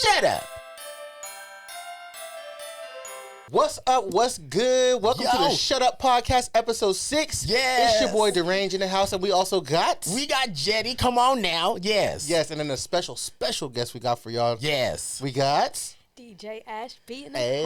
Shutup. What's up? What's good? Welcome to the Shutup podcast, episode 6. Yes. It's your boy Derange in the house, and we also got... We got Jetty. Come on now. Yes. Yes, and then a special guest we got for y'all. Yes. We got... DJ Ashby in the Hey.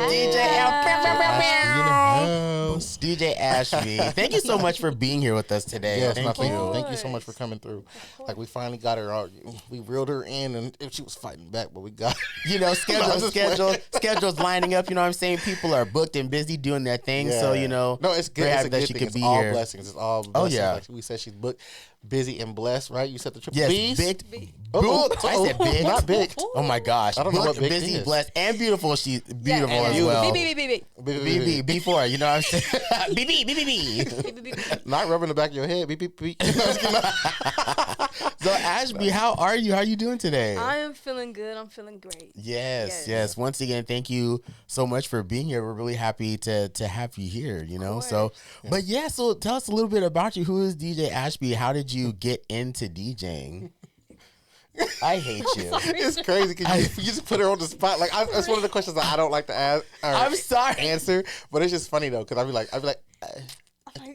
house. DJ Ashby. Thank you so much for being here with us today. Yes, Thank you. Thank you so much for coming through. Like, we finally got her out. We reeled her in, and she was fighting back, but we got her. You know, schedules lining up. You know what I'm saying? People are booked and busy doing their thing. Yeah. So, you know, no, it's good. we're It's happy a that good she thing. could It's be all here. blessings. It's all blessings. yeah. Like we said, she's booked, busy, and blessed, right? You said the triple Yes, B's? big. I said big. Not big. Oh my gosh. I don't know what big busy, is. blessed, and beautiful. She's beautiful and as you. well. B. Before, you know what I'm saying? B. Not rubbing the back of your head. Beep, beep, beep. So, Ashby, how are you? How are you doing today? I am feeling good. I'm feeling great. Yes. Once again, thank you so much for being here. We're really happy to have you here, you know? So, but so tell us a little bit about you. Who is DJ Ashby? How did you get into DJing? I hate you. It's crazy because you just put her on the spot. Like, that's one of the questions that I don't like to ask. I'm sorry. Answer, but it's just funny though because I'd be like,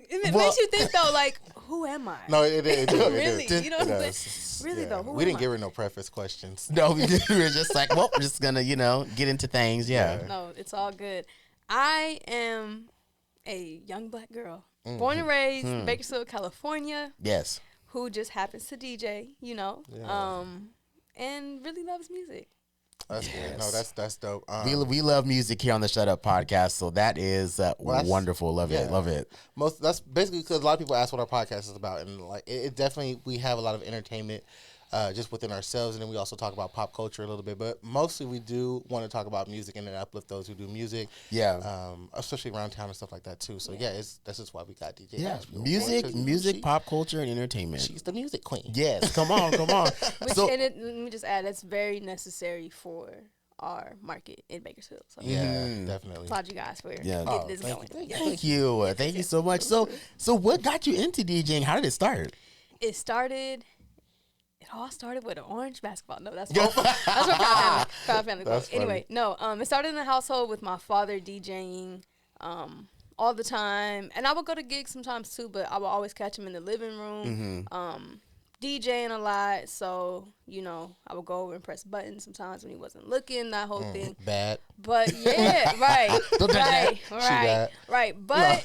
It makes you think though, like, who am I? no, it Really? is. You know what I'm saying? Really though, who we didn't am give her no preface questions. No, we didn't. We were just like, well, we're just going to, get into things. Yeah. No, it's all good. I am a young black girl, born and raised in Bakersfield, California. Yes. Who just happens to DJ, and really loves music. That's good. No, that's dope. We love music here on the Shut Up podcast, so that is wonderful. Love it. That's basically because a lot of people ask what our podcast is about, and like it definitely we have a lot of entertainment just within ourselves, and then we also talk about pop culture a little bit, but mostly we do want to talk about music and then uplift those who do music. Yeah. Especially around town and stuff like that too. So this is why we got DJ. Yeah. Ashby. Music, pop culture, and entertainment. She's the music queen. Yes. Come on. Let me just add, that's very necessary for our market in Bakersfield. So Definitely. applaud you guys for getting this going. Thank you so much. So what got you into DJing? How did it start? It all started with an orange basketball. No, that's what proud family. That's anyway, no, it started in the household with my father DJing all the time. And I would go to gigs sometimes too, but I would always catch him in the living room, DJing a lot. So, I would go over and press buttons sometimes when he wasn't looking, that whole thing. Bad. But yeah, right. Don't do that. Right. But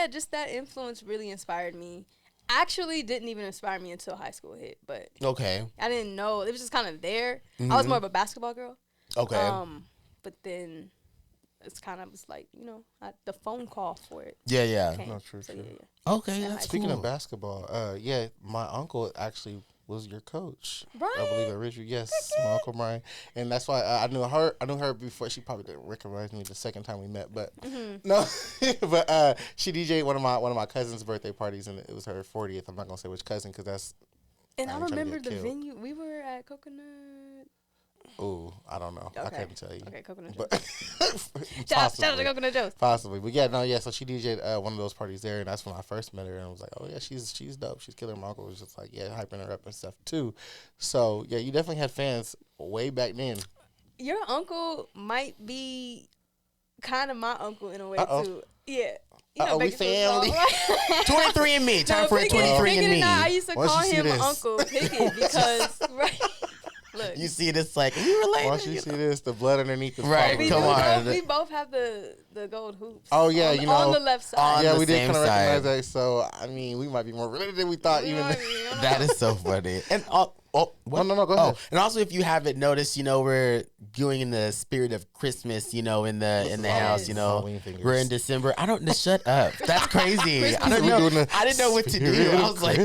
just that influence really inspired me. Actually didn't even inspire me until high school hit, but okay, I didn't know. It was just kind of there. I was more of a basketball girl. Okay. But then it's kind of was like, the phone call for it. Yeah. Came. No, true. Okay, that's Speaking cool. of basketball, my uncle actually was your coach. Right. I believe originally, yes, my Uncle Brian, and that's why I knew her. I knew her before. She probably didn't recognize me the second time we met, but no, but she DJ'd one of my cousin's birthday parties, and it was her 40th. I'm not gonna say which cousin because that's. And I remember the venue. We were at Coconut. Ooh, I don't know. I couldn't tell you. Okay, Coconut But Shout out to Coconut Joe's. Possibly, but so she DJ'd one of those parties there, and that's when I first met her, and I was like, oh yeah, she's dope, she's killer. My uncle was just like, hyping her up and stuff too. So you definitely had fans way back then. Your uncle might be kind of my uncle in a way too. Yeah. We family. 23andMe. Time for a 23andMe. I used to call him Uncle Pickett because Look, you see this like we related. Once you see this, the blood underneath the right. Come on. We both have the gold hoops. Oh yeah, on the left side. Yeah, we did kind of recognize that. So I mean, we might be more related than we thought. That is so funny. And no, go ahead. And also, if you haven't noticed, we're doing in the spirit of Christmas. In the house. We're in December. I don't shut up. That's crazy. I don't know. I didn't know what to do. I was like.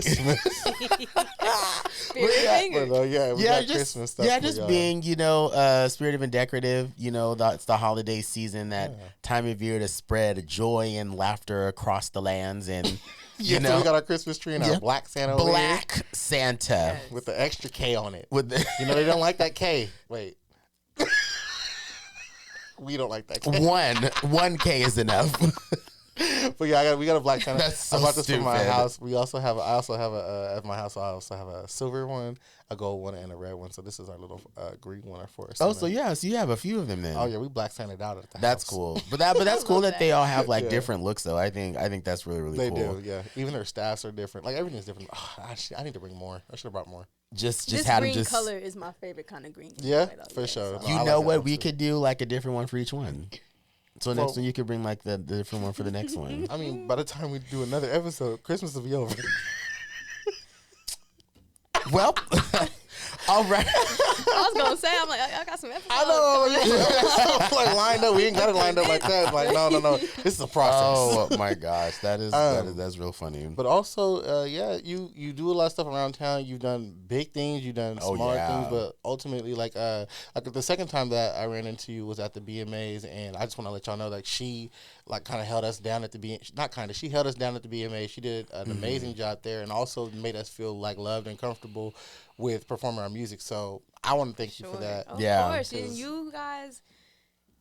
Christmas stuff. Yeah, just being, spirited and decorative. That's the holiday season, that time of year to spread joy and laughter across the lands. And, so we got our Christmas tree and our Black Santa over Black here. Santa. With the extra K on it. They don't like that K. Wait. We don't like that K. One K is enough. But yeah, we got a black Santa. That's so I bought this from my stupid. house. I also have at my house. I also have a silver one, a gold one, and a red one. So this is our little green one for us. Oh, so you have a few of them then. Oh yeah, we black Sana'd out at the That's house. cool. But that's cool that they all have like Yeah. different looks though. I think that's really They cool. do, yeah. Even their staffs are different. Like everything's different. Oh, I need to bring more. I should have brought more. Just This had green them just. color is my favorite kind of green. Yeah, right off, for sure. so. You I like know that what? one We too. could do like a different one for each one. So next Well- one you could bring like the different one for the next one. I mean, by the time we do another episode, Christmas will be over. Well, all right. I was gonna say, I'm like, I got some episodes. I know, like lined up. We ain't got it lined up like that. Like no. This is a process. Oh my gosh, that's real funny. But also, you do a lot of stuff around town. You've done big things. You've done Oh, smart yeah. things. But ultimately, like the second time that I ran into you was at the BMAs, and I just want to let y'all know, like she like kind of held us down at the she held us down at the BMA. She did an amazing job there, and also made us feel like loved and comfortable with performing our music. So I want to thank you for that. Of Yeah. course. And you guys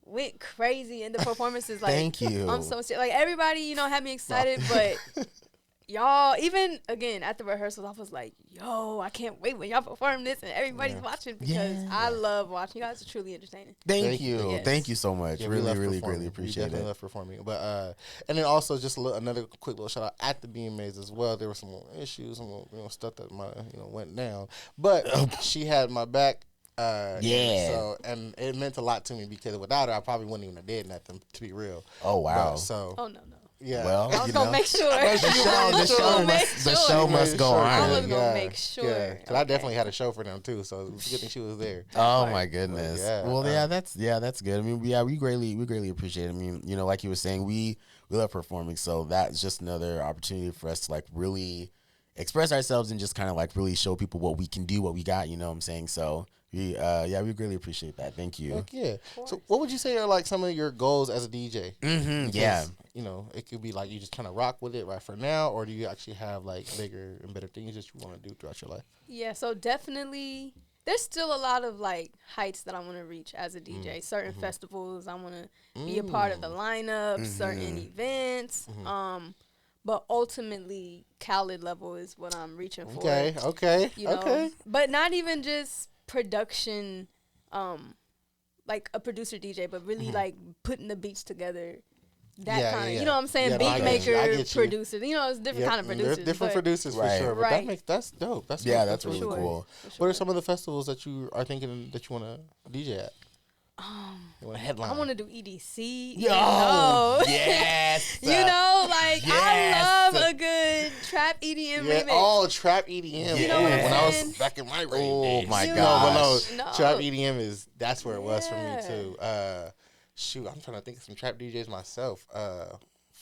went crazy in the performances. Like, Thank you. I'm so like everybody, had me excited, but y'all, even again at the rehearsals, I was like, yo, I can't wait when y'all perform this and everybody's watching because Yeah. I love watching. You guys are truly entertaining. Thank you. Yes. Thank you so much. Yeah, we love really performing. appreciate We definitely it. love performing. But and then also just another quick little shout out at the BMAs as well. There were some issues, some stuff that went down, but she had my back. Yeah. So and it meant a lot to me because without her, I probably wouldn't even have did nothing. To be real. Oh wow. But, so Oh no. yeah. Well, I was you gonna know, make sure. the show must go I was on. gonna make sure. Yeah, because I definitely had a show for them too, so it's a good thing she was there. Oh my goodness. Yeah, Well, that's good. I mean, we greatly appreciate it. I mean, like you were saying, we love performing, so that's just another opportunity for us to like really express ourselves and just kind of like really show people what we can do, what we got. You know what I'm saying? So we greatly appreciate that. Thank you. Heck yeah. So what would you say are like some of your goals as a DJ? Mm-hmm, yeah. It could be like you just kind of rock with it right for now, or do you actually have like bigger and better things that you want to do throughout your life? Yeah, so definitely there's still a lot of like heights that I want to reach as a DJ. Certain festivals I want to be a part of the lineup, certain events. But ultimately Khaled level is what I'm reaching for. Okay. But not even just production like a producer DJ, but really like putting the beats together. That kind of, you know what I'm saying? Yeah, Beat I maker, get you. producer. It's different kind of producers. There's different but producers for Right. sure, but Right. that's dope. That's Really sure. cool. For What are sure. some of the festivals that you are thinking that you want to DJ at? You want to headline? I want to do EDC. Yo, yes. Like Yes. I love a good trap EDM remix. Oh, trap EDM. You know what I'm when I was saying? back in my Oh days. my You gosh. know. No. Trap EDM that's where it was for me Yeah. too. Shoot, I'm trying to think of some trap DJs myself.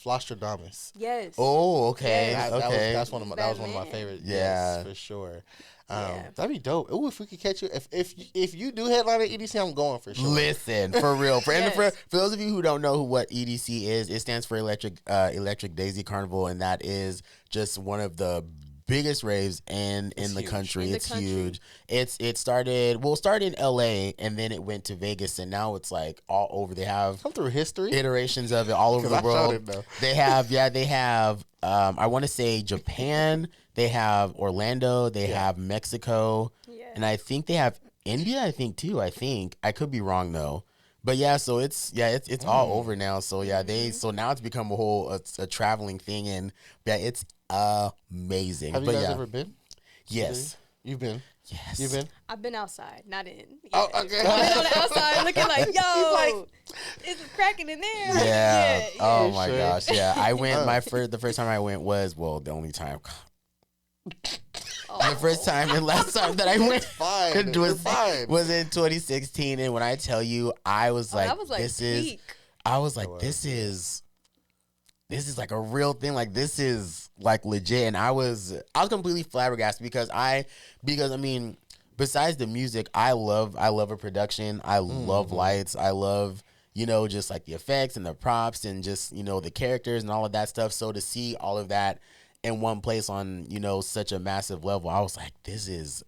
Flostradamus. Yes. Oh, okay. Yes. Okay. That was one of my man. favorite. Yeah. Yes, for sure. Yeah. That'd be dope. Ooh, if we could catch you, if you do headline at EDC, I'm going for sure. Listen, for real. For Yes. those of you who don't know what EDC is, it stands for Electric Daisy Carnival, and that is just one of the biggest raves in the huge. country. In the It's country. huge. It started in LA and then it went to Vegas, and now it's like all over. They have Come through history. iterations of it all over 'Cause the I showed world. it, though. They have I want to say Japan, they have Orlando, they have Mexico, Yeah. and I think they have India, I think too. I could be wrong though. But yeah, so it's all over now. So yeah, so now it's become a traveling thing, and yeah, it's amazing. Have you but guys yeah, ever been? yes, You've been. yes, You've been. I've been outside, not in. Oh, Yeah. okay. I've been on the outside looking like, yo, like- it's cracking in there. Yeah. Yeah. Oh my Sure. gosh. Yeah. I went the first time I went was the only time. The first time and last time that I went Fine. You're fine. was in 2016, and when I tell you, I was like, that was like this peak. is like a real thing. Like this is like legit, and I was completely flabbergasted because I mean, besides the music, I love a production. I love lights. I love just like the effects and the props and just the characters and all of that stuff. So to see all of that in one place on such a massive level, I was like, this is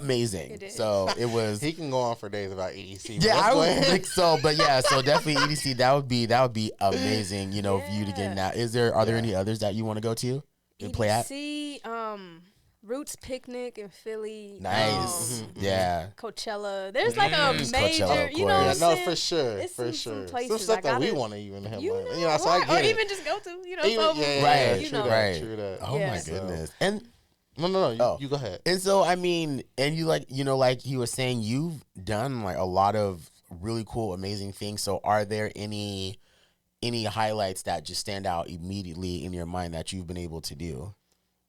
amazing. It is. So it was. He can go on for days about EDC. Yeah, I would think so. But yeah, so definitely EDC. That would be amazing. You know, you to get in that. Are there any others that you want to go to and play at? EDC, Roots Picnic in Philly. Nice. Yeah. Coachella. There's like a major, Coachella, you know what I'm no, saying? for sure. It's for some sure. places Some stuff I that we gotta- want to even have. You like, know, you know, so I right. get Or it. even just go to, you know, Even, so Right. you True know. that. True that. Oh Yeah. my goodness. And No. You go ahead. And so, I mean, and you like, you know, like you were saying, you've done like a lot of really cool, amazing things. So are there any highlights that just stand out immediately in your mind that you've been able to do?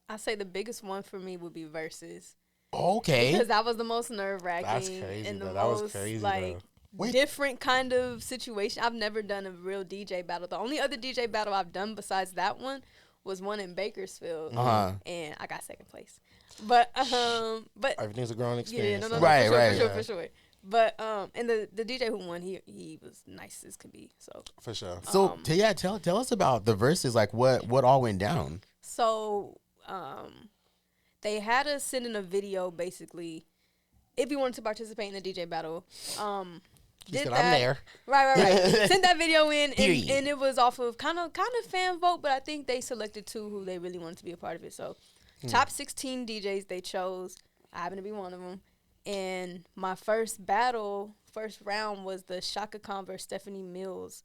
I say the biggest one for me would be Versus. Okay. Because that was the most nerve-wracking. That's crazy, and the though. That was most, crazy, like, though. Wait. different kind of situation. I've never done a real DJ battle. The only other DJ battle I've done besides that one was one in Bakersfield. And I got second place. But Everything's a growing experience. Yeah, no, Right, for sure. But and the DJ who won, he was nice as could be. So For sure. So tell us about the verses. Like what all went down? So they had us send in a video basically if you wanted to participate in the DJ battle. He said, I'm there. Right. Sent that video in, Period. and it was off of kind of fan vote, but I think they selected 2 who they really wanted to be a part of it. So, top 16 DJs they chose. I happen to be one of them. And my first round was the Shaka Khan versus Stephanie Mills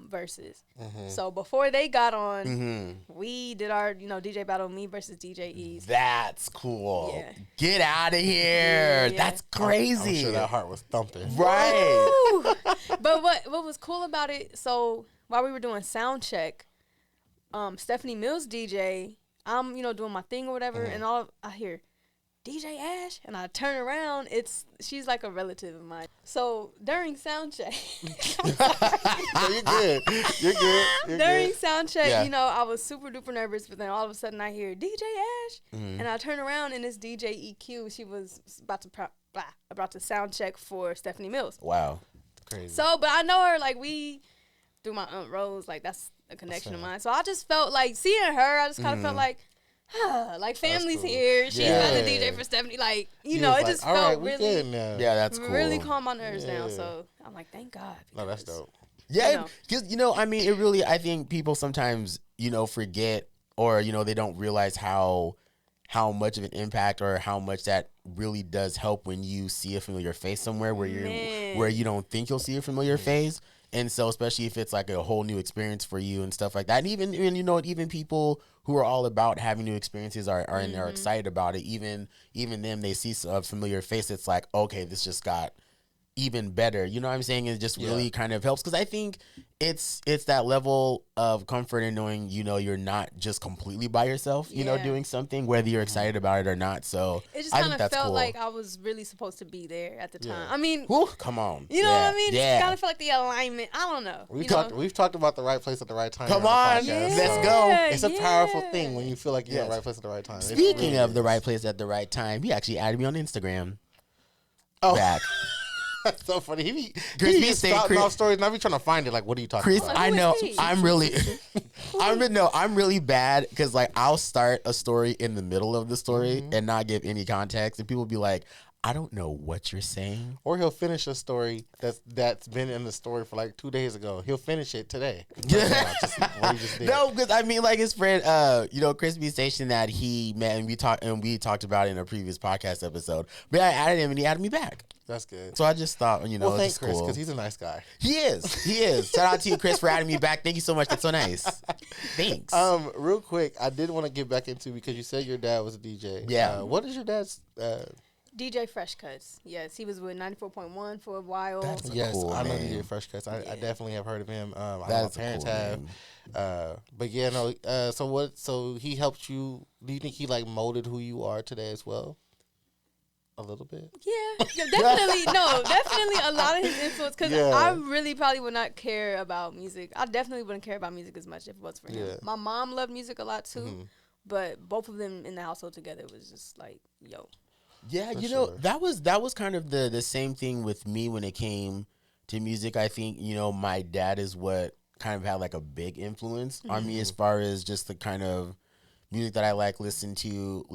versus. So before they got on, we did our DJ battle, me versus DJ Ease. That's cool. Yeah. Get out of here. Yeah. That's crazy. I'm sure that heart was thumping. Right. Woo! But what was cool about it, so while we were doing sound check, Stephanie Mills DJ, I'm doing my thing or whatever, and I hear DJ Ash, and I turn around, she's like a relative of mine. So during sound check, No, you're good. You're during good. sound check, Yeah. I was super duper nervous, but then all of a sudden I hear DJ Ash, and I turn around and it's DJ EQ. She was about to sound check for Stephanie Mills. Wow. Crazy. So, but I know her, like, through my Aunt Rose, like, that's a connection of mine. So I just felt like, seeing her, I just kind of felt like, like, family's cool. here. She's Yeah. about to DJ for Stephanie. Like, He it was like, just all right, felt we really, good now. Yeah, that's cool. really calmed my nerves down. Yeah. So I'm like, thank God. No, that's because- dope. Yeah, because I mean, it really. I think people sometimes, forget or they don't realize how much of an impact or how much that really does help when you see a familiar face somewhere where you don't think you'll see a familiar face. And so, especially if it's like a whole new experience for you and stuff like that, and even people who are all about having new experiences are excited about it. Even them, they see a familiar face. It's like, okay, this just got even better. You know what I'm saying? It just really kind of helps because I think it's that level of comfort in knowing you're not just completely by yourself. Doing something whether you're excited about it or not. So It just I kind think of that's felt cool. like I was really supposed to be there at the time. Yeah. I mean, Whew, come on, you know what I mean? Yeah, It kind of felt like the alignment. I don't know. We've talked about the right place at the right time. Come on the on, podcast, let's so go. It's a powerful thing when you feel like you're in Yes. the right place at the right time. Speaking of the right place at the right time, he actually added me on Instagram. Oh. Back. That's so funny. He Chris, just spouting off stories. Now we trying to find it. Like, what are you talking Chris, about? I Who is know he? I'm really, I'm really bad because like I'll start a story in the middle of the story and not give any context, and people will be like, I don't know what you're saying. Or he'll finish a story that's been in the story for like 2 days ago. He'll finish it today. What he just did. No, because I mean, like his friend, Crispy Station that he met and we talked about it in a previous podcast episode. But I added him and he added me back. That's good. So I just thought, Well, it's thanks, just Chris, cool. because he's a nice guy. He is. Shout out to you, Chris, for adding me back. Thank you so much. That's so nice. Thanks. Real quick, I did want to get back into because you said your dad was a DJ. Yeah. What is your dad's? DJ Fresh Cuts. Yes, he was with 94.1 for a while. That's a Yes, cool I know name. DJ Fresh Cuts. I definitely have heard of him. I know my That's a parents cool have. name. But yeah, no. So he helped you. Do you think he like molded who you are today as well? A little bit. Yeah, definitely. Definitely a lot of his influence. Because Yeah. I really probably would not care about music. I definitely wouldn't care about music as much if it was for him. Yeah. My mom loved music a lot too, Mhm. but both of them in the household together was just like, yo. Yeah, For you sure. know, that was kind of the same thing with me when it came to music. I think, my dad is what kind of had like a big influence on me as far as just the kind of music that I like listening to,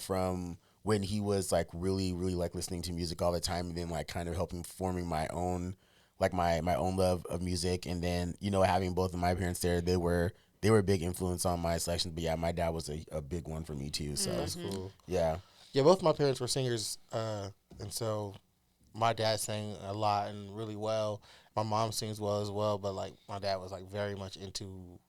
from when he was like really, really like listening to music all the time, and then like kind of helping forming my own, like my own love of music. And then, you know, having both of my parents there, they were a big influence on my selections. But yeah, my dad was a big one for me too. So That's cool. Yeah. Yeah, both my parents were singers, and so my dad sang a lot and really well. My mom sings well as well, but like my dad was like very much into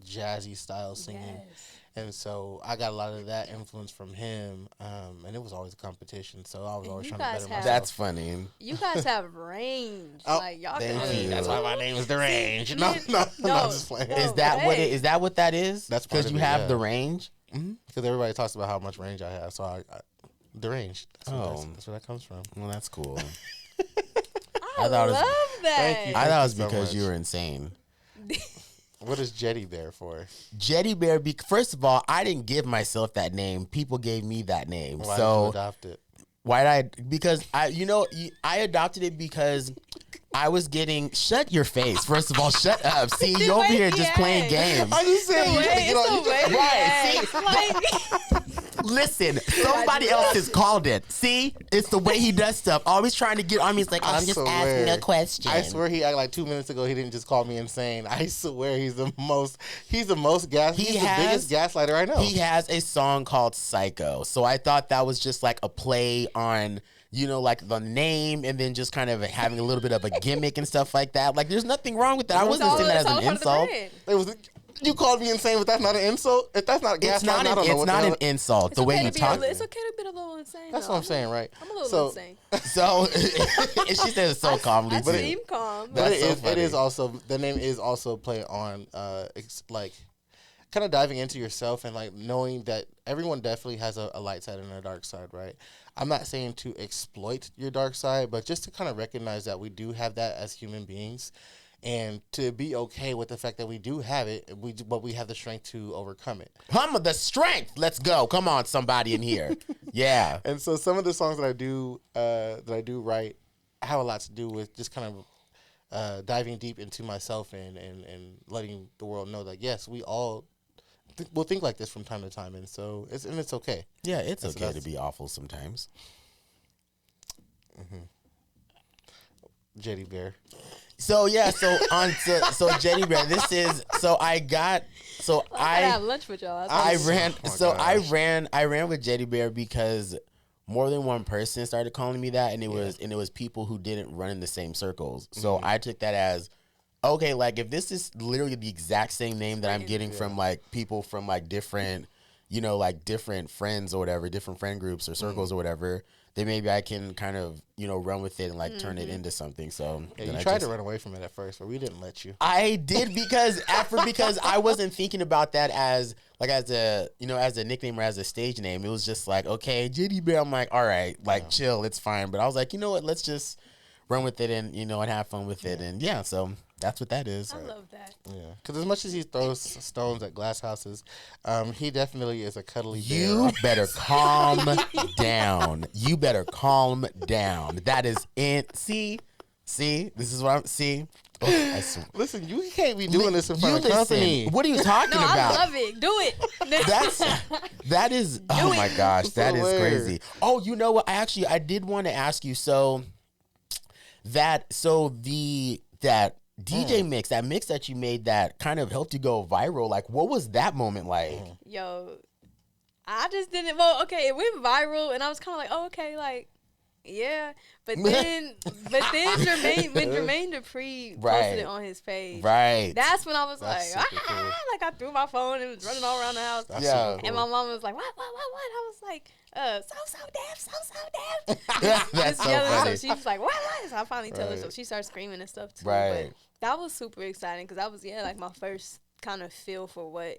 jazzy style singing. Yes. And so I got a lot of that influence from him, and it was always a competition. So I was always trying to better myself. That's funny. You guys have range. Oh, like y'all thank can you. That's why my name is The Range. No, No, just playing. no. Is that what that is? That's part because of you it, have yeah. the range. Because everybody talks about how much range I have, so I the range. That's where that comes from. Well, that's cool. I thought it was- love that. Thank you. I thought it was so because much. you were insane. What is Jetty Bear for? Jetty Bear. First of all, I didn't give myself that name. People gave me that name. Why did you So adopt it? why did I? Because I adopted it because I was getting. Shut your face. First of all, shut up. See, you over here just playing games. I'm just saying. You gotta get on. Right, see? Listen, somebody else has called it. See, it's the way he does stuff. Always trying to get on me. He's like, I'm just asking a question. I swear he acted like 2 minutes ago. He didn't just call me insane. I swear he's the most gas. He's the biggest gaslighter I know. He has a song called Psycho. So I thought that was just like a play on, you know, like the name, and then just kind of having a little bit of a gimmick and stuff like that. Like, there's nothing wrong with that. I wasn't saying that as an insult. It was. You called me insane, but that's not an insult. If that's not gaslighting, It's not an insult. The way you talk. It's okay to be a little insane. That's what I'm saying, right? I'm a little insane. So and she says it so calmly I too. seem calm. But That's it is also, the name is also play on like kind of diving into yourself and like knowing that everyone definitely has a light side and a dark side, right? I'm not saying to exploit your dark side, but just to kind of recognize that we do have that as human beings. And to be okay with the fact that we do have it, but we have the strength to overcome it. The strength. Let's go. Come on, somebody in here. Yeah. And so some of the songs that I do write have a lot to do with just kind of diving deep into myself and letting the world know that yes, we all will think like this from time to time, and so it's okay. Yeah, it's okay to be awful sometimes. Jetty Bear. So yeah, so Jetty Bear. I have lunch with y'all. I ran gosh. with Jetty Bear because more than one person started calling me that, and it was people who didn't run in the same circles. So I took that as, okay, like if this is literally the exact same name that I'm getting from like people from like different, you know, like different friends or whatever, different friend groups or circles or whatever, then maybe I can kind of, you know, run with it and like turn it into something. So yeah, you tried to run away from it at first, but we didn't let you. I did because I wasn't thinking about that as a, you know, as a nickname or as a stage name. It was just like, okay, Jetty Bear. I'm like, all right, like chill, it's fine. But I was like, you know what, let's just run with it and, you know, and have fun with it. And yeah, so that's what that is. I love that. Yeah, because as much as he throws stones at glass houses, he definitely is a cuddly bear. You better calm down. You better calm down. That is it. See, this is what I'm. See. Oh, Listen, you can't be doing this in front of company. What are you talking about? I love it. Do it. That is. Oh my gosh, that is crazy. Oh, you know what? I did want to ask you. That DJ mix, that mix that you made that kind of helped you go viral. Like, what was that moment like? Yo, I just didn't. Well, okay, it went viral, and I was kind of like, oh, okay, like, yeah. But then Jermaine Dupri posted it on his page, right? That's when I was like, cool. like I threw my phone and was running all around the house. Yeah. And my mom was like, what? I was like, so deaf. That's so funny. So she was like, what? So I finally tell her, so she started screaming and stuff too. Right. But that was super exciting because that was like my first kind of feel for what,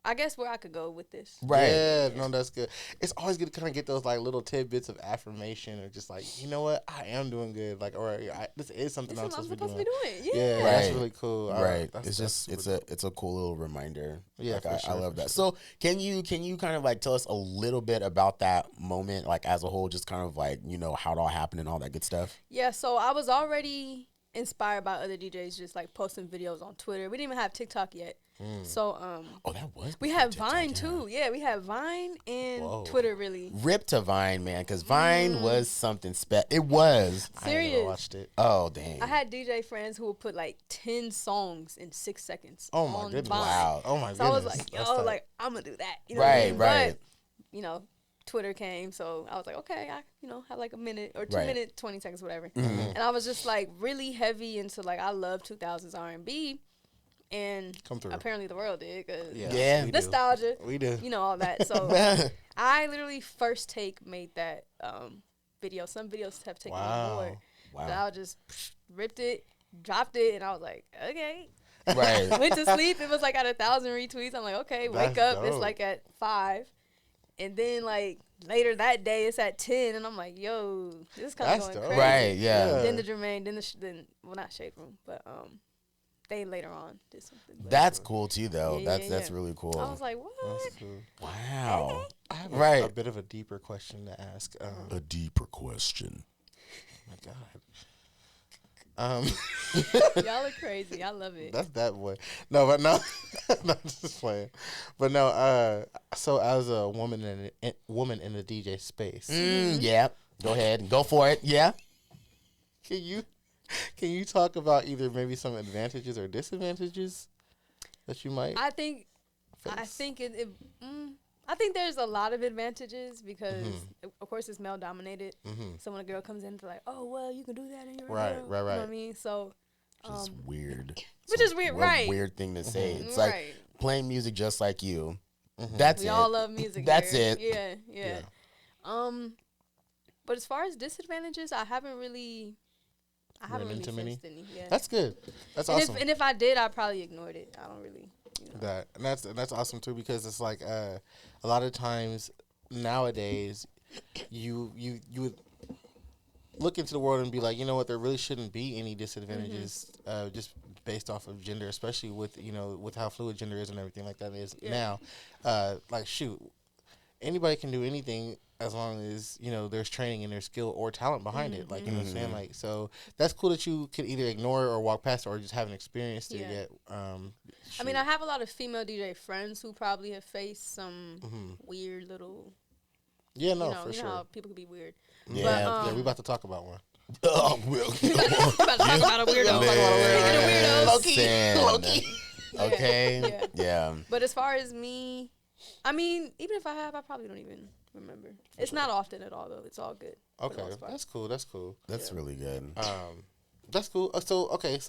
I guess, where I could go with this. Right. Yeah, no, that's good. It's always good to kind of get those like little tidbits of affirmation or just like, you know what, I am doing good. Like, or this is something I'm supposed to be doing. Yeah, that's really cool. Right. It's a cool little reminder. Yeah, like, I love that. So can you kind of like tell us a little bit about that moment, like as a whole, just kind of like, you know, how it all happened and all that good stuff? Yeah. So I was already inspired by other DJs just like posting videos on Twitter. We didn't even have TikTok yet. So that was we had TikTok, Vine too. Yeah, we had Vine and Twitter really. Rip to Vine, man, because Vine was something special. It was. Serious. I never watched it. Oh, dang. I had DJ friends who would put like 10 songs in 6 seconds. Oh my on goodness! Vine. Wow. Oh my So I goodness! was like, That's yo, tight. like I'm gonna do that. You know what I Right, mean? right. But, you know, Twitter came, so I was like, okay, I have like a minute or 2 Right. minutes, 20 seconds, whatever. And I was just like really heavy into like I love 2000s R&B, and Come through. apparently the world did because Yeah. we do. nostalgia, We do. you know, all that. So I literally first take made that video. Some videos have taken me more. Wow. But I just ripped it, dropped it, and I was like, okay. Right. Went to sleep. It was like at 1,000 retweets. I'm like, okay, wake That's up. It's dope. like at 5. And then like later that day, it's at 10. And I'm like, yo, this is kind of That's going dope. crazy. Right, yeah. Then the Jermaine, then well, not Shade Room, but they later on did something. But That's cool too, though. Yeah, that's really cool. I was like, what? That's cool. Wow. I have Right. a bit of a deeper question to ask. A deeper question. My God. Um, Y'all are crazy. I love it. that's that boy. No, but no, no, just playing. But no. So as a woman in the DJ space, Yeah. Go ahead. Go for it. Yeah. can you talk about either maybe some advantages or disadvantages that you might? I think I think there's a lot of advantages because of course it's male dominated. So when a girl comes in, they're like, oh well, you can do that in your Right, girl. right, You know right. what I mean? So Which is weird. which is weird, Real right? Weird thing to say. It's like Right. playing music just like you. That's We it. all love music. That's here. it. Yeah. But as far as disadvantages, I haven't really into many? faced any. Yeah. That's good. That's and awesome. if I did, I probably ignored it. I don't really. You know. That and that's awesome too, because it's like a lot of times nowadays you would look into the world and be like, you know what, there really shouldn't be any disadvantages just based off of gender, especially with with how fluid gender is and everything like that is now. Like shoot, anybody can do anything as long as there's training and there's skill or talent behind it. Like you know what I'm saying. Like so that's cool that you can either ignore it or walk past it or just have an experience to get. I mean, I have a lot of female DJ friends who probably have faced some weird little. Yeah, no, you know, for you sure. know how people can be weird. Yeah. But, We about to talk about one. Oh, well. about to talk about a weirdo. Speaking of weirdos. Listen. Okay. Yeah. But as far as me, I mean, even if I have, I probably don't even remember. It's not often at all, though. It's all good. Okay, that's cool. That's cool. That's really good. That's cool. So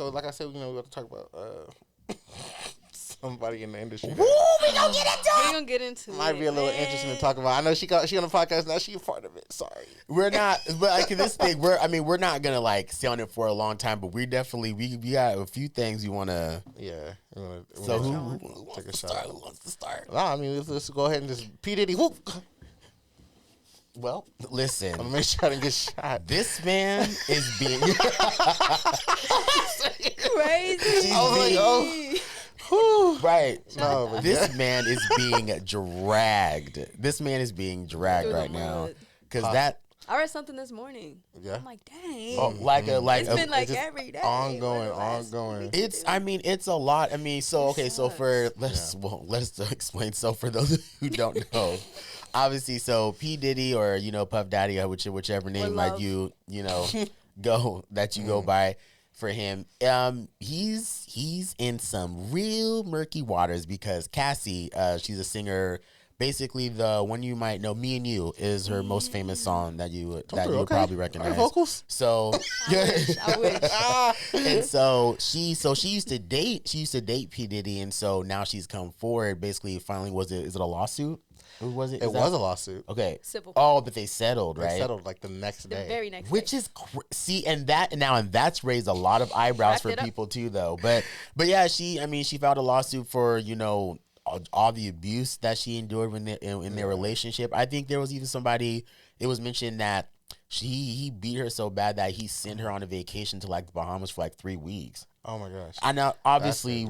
like I said, we got to talk about somebody in the industry. Woo, we gonna get into We're it. gonna get into it. Might be a little interesting to talk about. I know she on the podcast now. She a part of it. Sorry. We're not, but like this thing, we're not gonna like stay on it for a long time, but we definitely we got a few things you wanna. Yeah. So who take a wants to shot? start? Who wants to start? Nah, I mean, let's go ahead and just P Diddy. Whoop. Well, listen. I'm gonna make sure I didn't get shot. This man is being Crazy. right. No, but This man is being dragged. This man is being dragged Through the right now mud. because that. I read something this morning. Yeah. I'm like, dang. Oh, like it's been like just every day. ongoing, What else? ongoing. It's. I mean, it's a lot. I mean, so okay. So for let's explain. So for those who don't know, obviously, so P Diddy or Puff Daddy or whichever name like you go that you go by for him. He's in some real murky waters because Cassie, she's a singer. Basically, the one you might know, "Me and You," is her most famous song that you would probably recognize. Her vocals. So I wish. and so she used to date P Diddy, and so now she's come forward. Basically, finally, is it a lawsuit? Who was it? It was a lawsuit. Okay. Civil. Oh, but they settled, right? They settled like the next The day. very next Which day. is and that's raised a lot of eyebrows for Wrapped it up. people too, though. But yeah, she filed a lawsuit for all the abuse that she endured when in their relationship. I think there was even somebody. It was mentioned that he beat her so bad that he sent her on a vacation to like the Bahamas for like 3 weeks. Oh my gosh. I know, obviously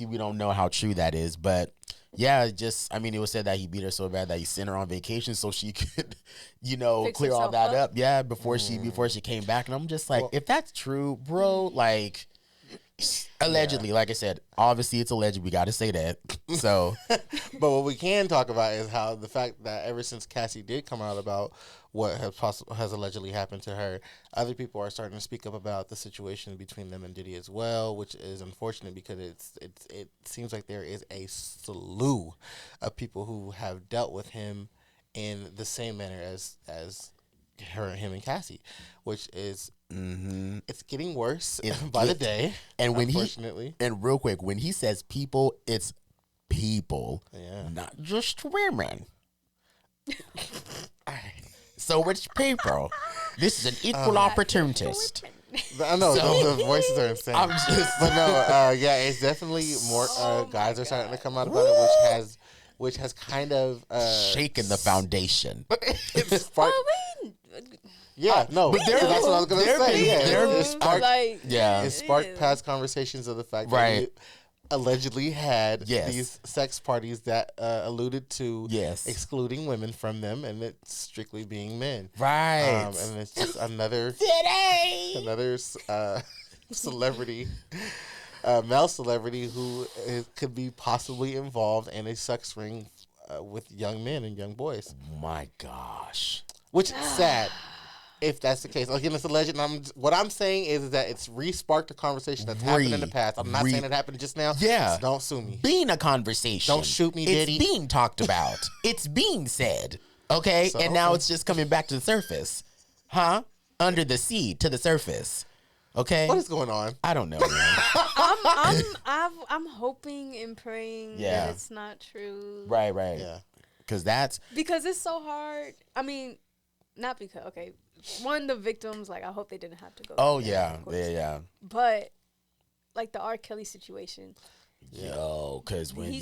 we don't know how true that is, but yeah, it was said that he beat her so bad that he sent her on vacation so she could, Fix clear all herself that up. up. Yeah, before she came back. And I'm just like, if that's true, bro, like, allegedly, like I said, obviously it's alleged. We got to say that. So, but what we can talk about is how the fact that ever since Cassie did come out about what has allegedly happened to her, other people are starting to speak up about the situation between them and Diddy as well, which is unfortunate because it seems like there is a slew of people who have dealt with him in the same manner as him and Cassie, which is it's getting worse by the day. And unfortunately, and real quick, when he says people, it's people, not just women. So it's people. This is an equal opportunist. I know the voices are insane. But no, it's definitely more guys are starting to come out about it, which has kind of shaken the foundation. It's sparked. Yeah, no, but that's what I was gonna say. It sparked past conversations of the fact that he allegedly had these sex parties that alluded to excluding women from them, and it's strictly being men. Right. And it's just another celebrity, male celebrity who could be possibly involved in a sex ring with young men and young boys. My gosh. Which is sad. If that's the case, again, it's alleged. And what I'm saying is that it's re-sparked a conversation that's happened in the past. I'm not saying it happened just now. Yeah, so don't sue me. Being a conversation. Don't shoot me, Diddy. It's being talked about. It's being said. Okay, and now it's just coming back to the surface, huh? Under the sea to the surface. Okay, what is going on? I don't know, man. I'm hoping and praying that it's not true. Right. Yeah, because it's so hard. I mean, not because one, the victims, like, I hope they didn't have to go. Oh, yeah. But, like, the R. Kelly situation. Yo, because when...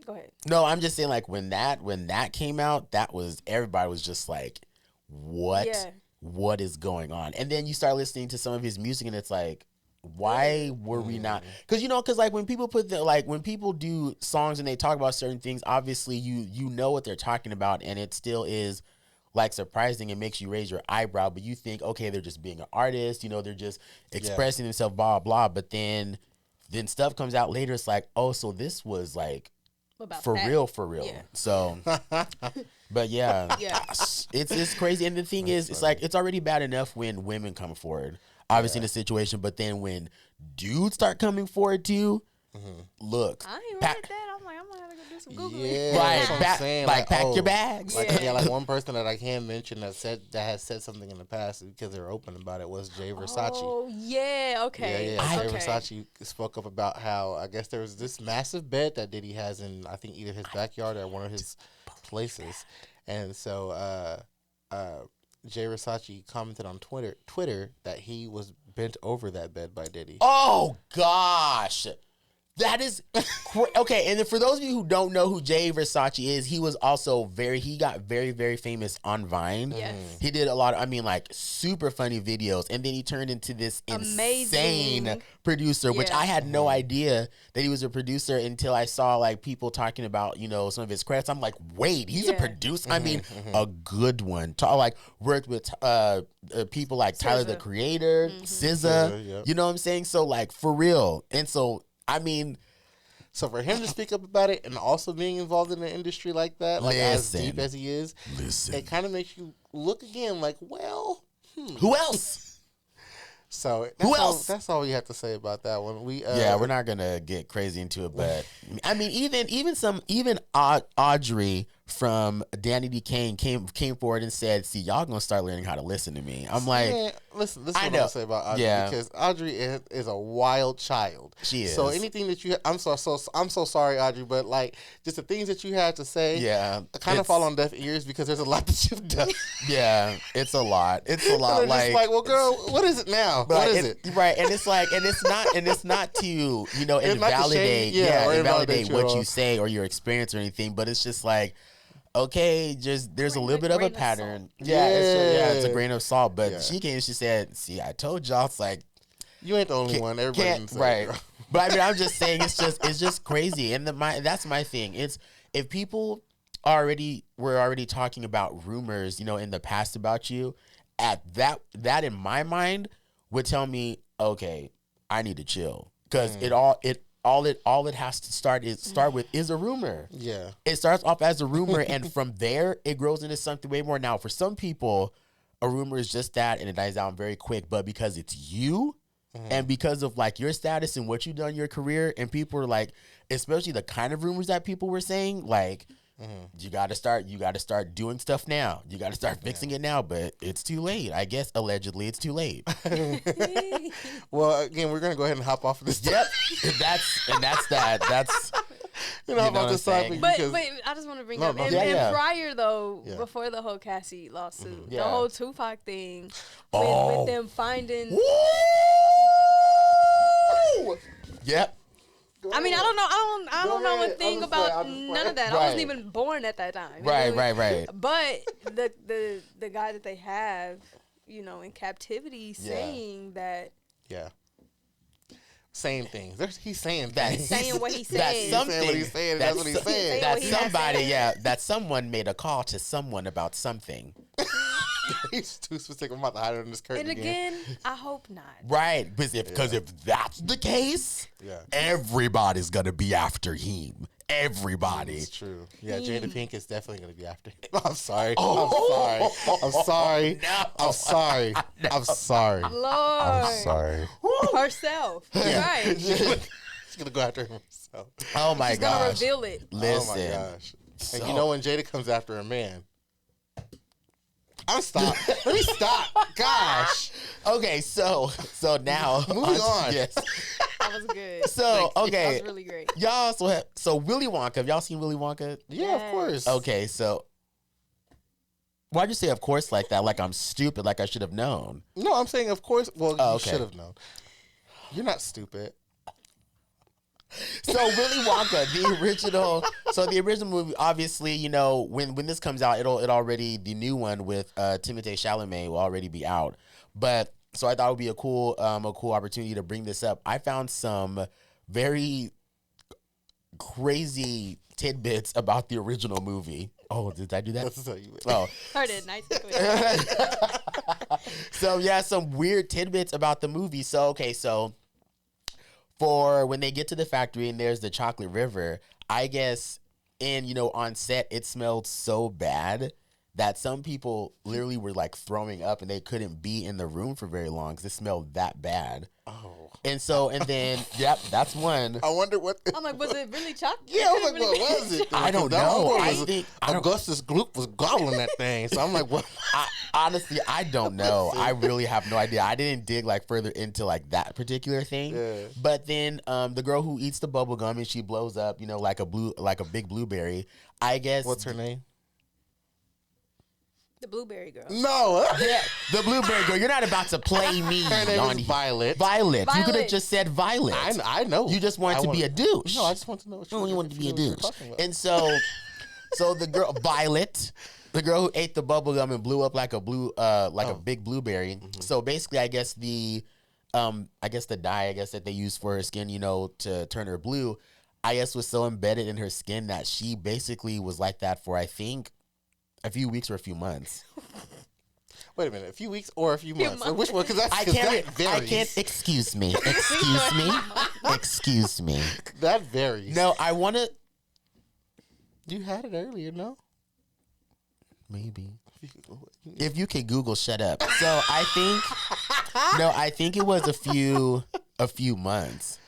Go ahead. No, I'm just saying, like, when that came out, everybody was just like, what? Yeah. What is going on? And then you start listening to some of his music, and it's like, why were we not? Because like when people when people do songs and they talk about certain things, obviously you know what they're talking about, and it still is like surprising. It makes you raise your eyebrow, but you think, okay, they're just being an artist, they're just expressing themselves, blah blah. But then stuff comes out later. It's like, oh, so this was like for real. Yeah. So, but it's crazy. And the thing is, it's like it's already bad enough when women come forward, obviously in a situation, but then when dudes start coming forward too, look, I ain't read that. I'm like, I'm gonna have to go do some Googling. Yeah, that's what I'm saying. Pack your bags. Like one person that I can mention that has said something in the past because they're open about it was Jay Versace. Oh yeah, okay. Jay Versace spoke up about how I guess there was this massive bed that Diddy has in I think either his backyard or one of his places, and so Jay Versace commented on Twitter that he was bent over that bed by Diddy. Oh gosh. That is okay. And then for those of you who don't know who Jay Versace is, he was also he got very, very famous on Vine. Yes. He did a lot of, super funny videos. And then he turned into this insane producer, which I had no idea that he was a producer until I saw like people talking about, some of his credits. I'm like, wait, he's a producer? A good one. Like worked with people like Tyler, the Creator, SZA, you know what I'm saying? So like for real. And so, so for him to speak up about it and also being involved in the industry like that, like as deep as he is, it kind of makes you look again like, well, who else? So that's all we have to say about that one. We're not gonna get crazy into it, but even Audrey from Danny D. Kane came forward and said, "See, y'all gonna start learning how to listen to me." I'm like, listen, this is what I'm gonna say about Audrey because Audrey is a wild child. She is. So anything that you, I'm so sorry, Audrey, but like just the things that you have to say, kind of fall on deaf ears because there's a lot that you've done. Yeah, it's a lot. It's a lot. Like, well, girl, what is it now? What is it? Right, and it's like, and it's not to invalidate, invalidate what you say or your experience or anything, but it's just like, okay, just there's a little bit of a pattern. It's a grain of salt. But she came, she said, "See, I told y'all." It's like you ain't the only one. Everybody right. But I mean, I'm just saying, it's just crazy. And that's my thing. It's if people were already talking about rumors, in the past about you, at that in my mind would tell me, okay, I need to chill, because all it has to start with is a rumor. Yeah. It starts off as a rumor, and from there it grows into something way more. Now, for some people, a rumor is just that, and it dies down very quick. But because it's you, and because of like your status and what you've done in your career, and people are like, especially the kind of rumors that people were saying, like, you got to start doing stuff now. You got to start fixing it now, but it's too late. I guess allegedly it's too late. Well, again, we're gonna go ahead and hop off of this. Yep, that's that. That's hop off this topic. But I just want to bring up and prior though, before the whole Cassie lawsuit, the whole Tupac thing, with them finding. Yep. I mean, I don't know a thing about none of that. I wasn't even born at that time. Right. But the guy that they have, in captivity, saying that. Yeah. Saying things. He's saying that. Things. Saying what he said. That's something. What he's saying. That's what he's saying. That somebody, that someone made a call to someone about something. He's too specific. I'm about to hide under this curtain and again. I hope not. Right, because if that's the case, everybody's gonna be after him. Everybody. It's true. Yeah, Jada Pink is definitely gonna be after him. I'm sorry. I'm sorry. No. I'm sorry. No. I'm sorry. Lord. I'm sorry. Herself. Right. She's gonna go after herself. Oh my gosh. She's gonna reveal it. Listen. Oh my gosh. And when Jada comes after a man. I'm stop. Let me stop. Gosh. Okay, so now moving on. Yes. That was good. So okay, that was really great. Y'all so Willy Wonka. Have y'all seen Willy Wonka? Yeah, of course. Okay, so why'd you say of course like that? Like I'm stupid. Like I should have known. No, I'm saying of course. Well, you should have known. You're not stupid. So Willy Wonka, the original movie, obviously, when this comes out, the new one with Timothée Chalamet will already be out. But so I thought it would be a cool opportunity to bring this up. I found some very crazy tidbits about the original movie. Oh, did I do that? Oh, I did. Nice. So some weird tidbits about the movie. So for when they get to the factory and there's the chocolate river, I guess, and on set it smelled so bad that some people literally were like throwing up and they couldn't be in the room for very long because it smelled that bad. Oh. And then, that's one. I wonder what. I'm like, was it really chocolate? Yeah, I was like, what was it? I don't know. I think Augustus Gloop was gobbling that thing. So I'm like, what? Honestly, I don't know. I really have no idea. I didn't dig like further into like that particular thing. Yeah. But then the girl who eats the bubble gum and she blows up, like a big blueberry. I guess. What's her name? The blueberry girl. No. Yeah, the blueberry girl. You're not about to play me. Her name is Violet. Violet. You could have just said Violet. I know. You just wanted to be a douche. No, I just want to know what you wanted to be a douche. And so the girl Violet, the girl who ate the bubble gum and blew up like a big blueberry. Mm-hmm. So basically, I guess the dye that they use for her skin, to turn her blue, I guess was so embedded in her skin that she basically was like that for, I think, a few weeks or a few months. Wait a minute, a few weeks or a few months? Which one? Because I can't. Excuse me. Excuse me. That varies. No, I want to. You had it earlier, no? Maybe. If you can Google, shut up. So I think it was a few months.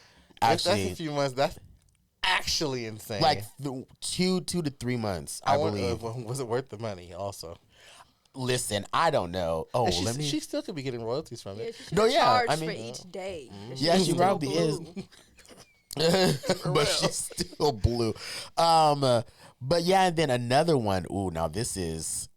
Actually, that's a few months. That's actually insane. Like 2 to 3 months, I believe. Was it worth the money? Also, listen, I don't know. Oh, she still could be getting royalties from it. I mean, for each day. Yeah, she probably is. But she's still blue. But yeah, and then another one. Ooh, now this is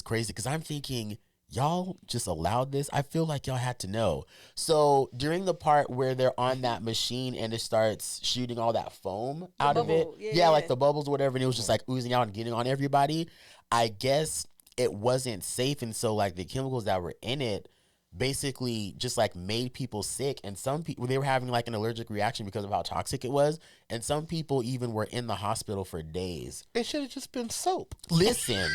crazy because I'm thinking y'all just allowed this? I feel like y'all had to know. So during the part where they're on that machine and it starts shooting all that foam out of it, like the bubbles or whatever, and it was just like oozing out and getting on everybody, I guess it wasn't safe. And so like the chemicals that were in it basically just like made people sick, and some people, they were having like an allergic reaction because of how toxic it was, and some people even were in the hospital for days. It should have just been soap. Listen.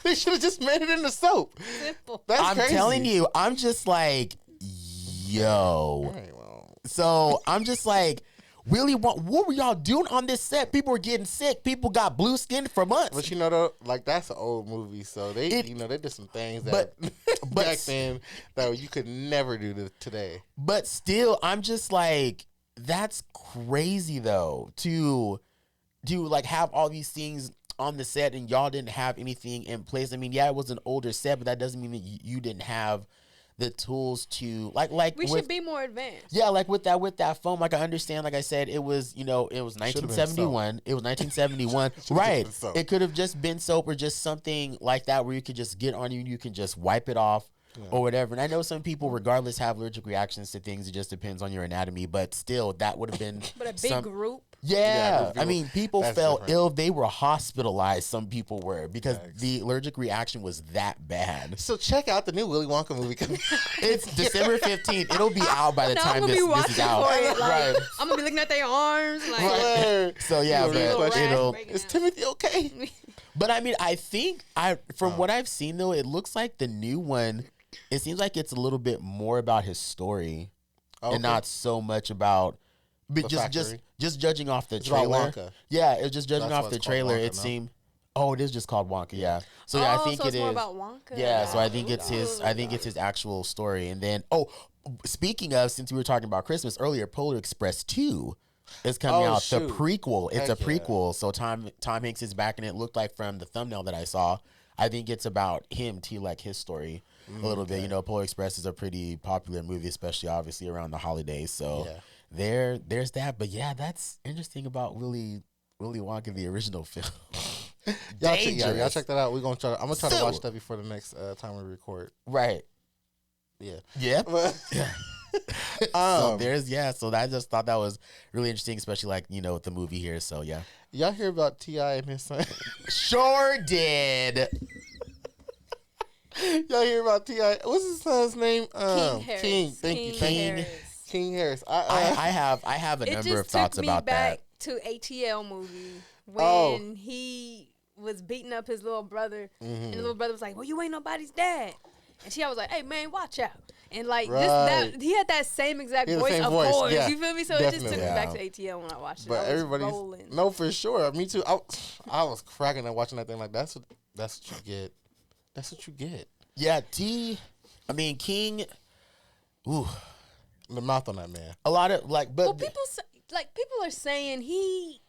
They should have just made it into soap. Simple. That's I'm crazy. telling you, I'm just like, yo. Right, well. So I'm just like, really, what were y'all doing on this set? People were getting sick. People got blue skin for months. But you know, though, like that's an old movie, so they they did some things that back then that you could never do today. But still, I'm just like, that's crazy though, to like have all these things on the set and y'all didn't have anything in place. I mean, yeah, it was an older set, but that doesn't mean that you didn't have the tools to like we should be more advanced. Yeah, like with that foam, like I understand, like I said, it was, it was 1971. It was 1971. Right. It could have just been soap or just something like that where you could just get on you and you can just wipe it off. Yeah. Or whatever. And I know some people, regardless, have allergic reactions to things. It just depends on your anatomy. But still, that would have been but a big group. Yeah. I mean, people felt ill. They were hospitalized. Some people were, because the allergic reaction was that bad. So check out the new Willy Wonka movie. It's December 15th. It'll be out by the time this is out. Right. I'm going to be looking at their arms. Like, right. So yeah, is Timothy okay? But I mean, I think from what I've seen though, it looks like the new one, it seems like it's a little bit more about his story and not so much about just judging off the trailer. Yeah, it's just judging off the trailer. It seemed it is just called Wonka, yeah. So yeah, I think so it's it more is about Wonka. Yeah, so I think it's his actual story. And then speaking of, since we were talking about Christmas earlier, Polar Express 2 is coming out. Shoot. The prequel. It's a prequel. So Tom Hanks is back, and it looked like from the thumbnail that I saw, I think it's about him too, like his story a little bit. Polar Express is a pretty popular movie, especially obviously around the holidays. So there's that. But yeah, that's interesting about Willy Wonka, the original film. Y'all check that out. I'm gonna try to watch that before the next time we record. Right. Yeah. Yep. So I just thought that was really interesting, especially like, with the movie here. So yeah. Y'all hear about T.I and his son? Sure did. Y'all hear about T.I? What's his son's name? King Harris. King. Thank you. King Harris. I have a number of thoughts about that. It just took me back to ATL movie when he was beating up his little brother, and the little brother was like, "Well, you ain't nobody's dad," and T.I was like, "Hey man, watch out." And like he had that same exact voice, of course. Yeah, you feel me? So it just took me back to ATL when I watched it. But everybody's no, for sure. Me too. I was cracking up watching that thing. Like that's what you get. That's what you get. Yeah, King. Ooh, the mouth on that man. A lot of people are saying he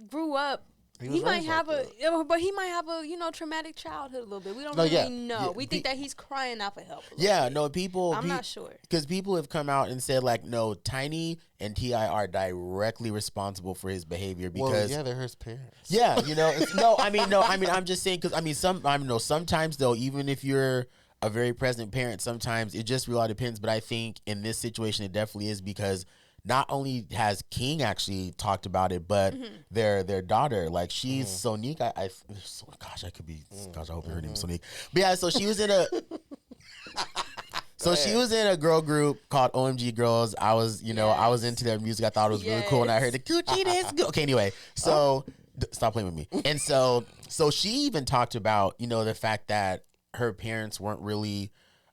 grew up. He might have a traumatic childhood a little bit. We don't really know. Yeah, we think that he's crying out for help. People. I'm not sure, because people have come out and said no, Tiny and T.I are directly responsible for his behavior because they're his parents. Yeah, I'm just saying because sometimes though, even if you're a very present parent, sometimes it just really depends. But I think in this situation, it definitely is, because not only has King actually talked about it, but their daughter, like she's Sonique. I hope you heard him, Sonique. But yeah, so she was in a she was in a girl group called OMG Girls. I was into their music. I thought it was really cool, and I heard the Gucci this. Okay, anyway, so stop playing with me. And so she even talked about the fact that her parents weren't really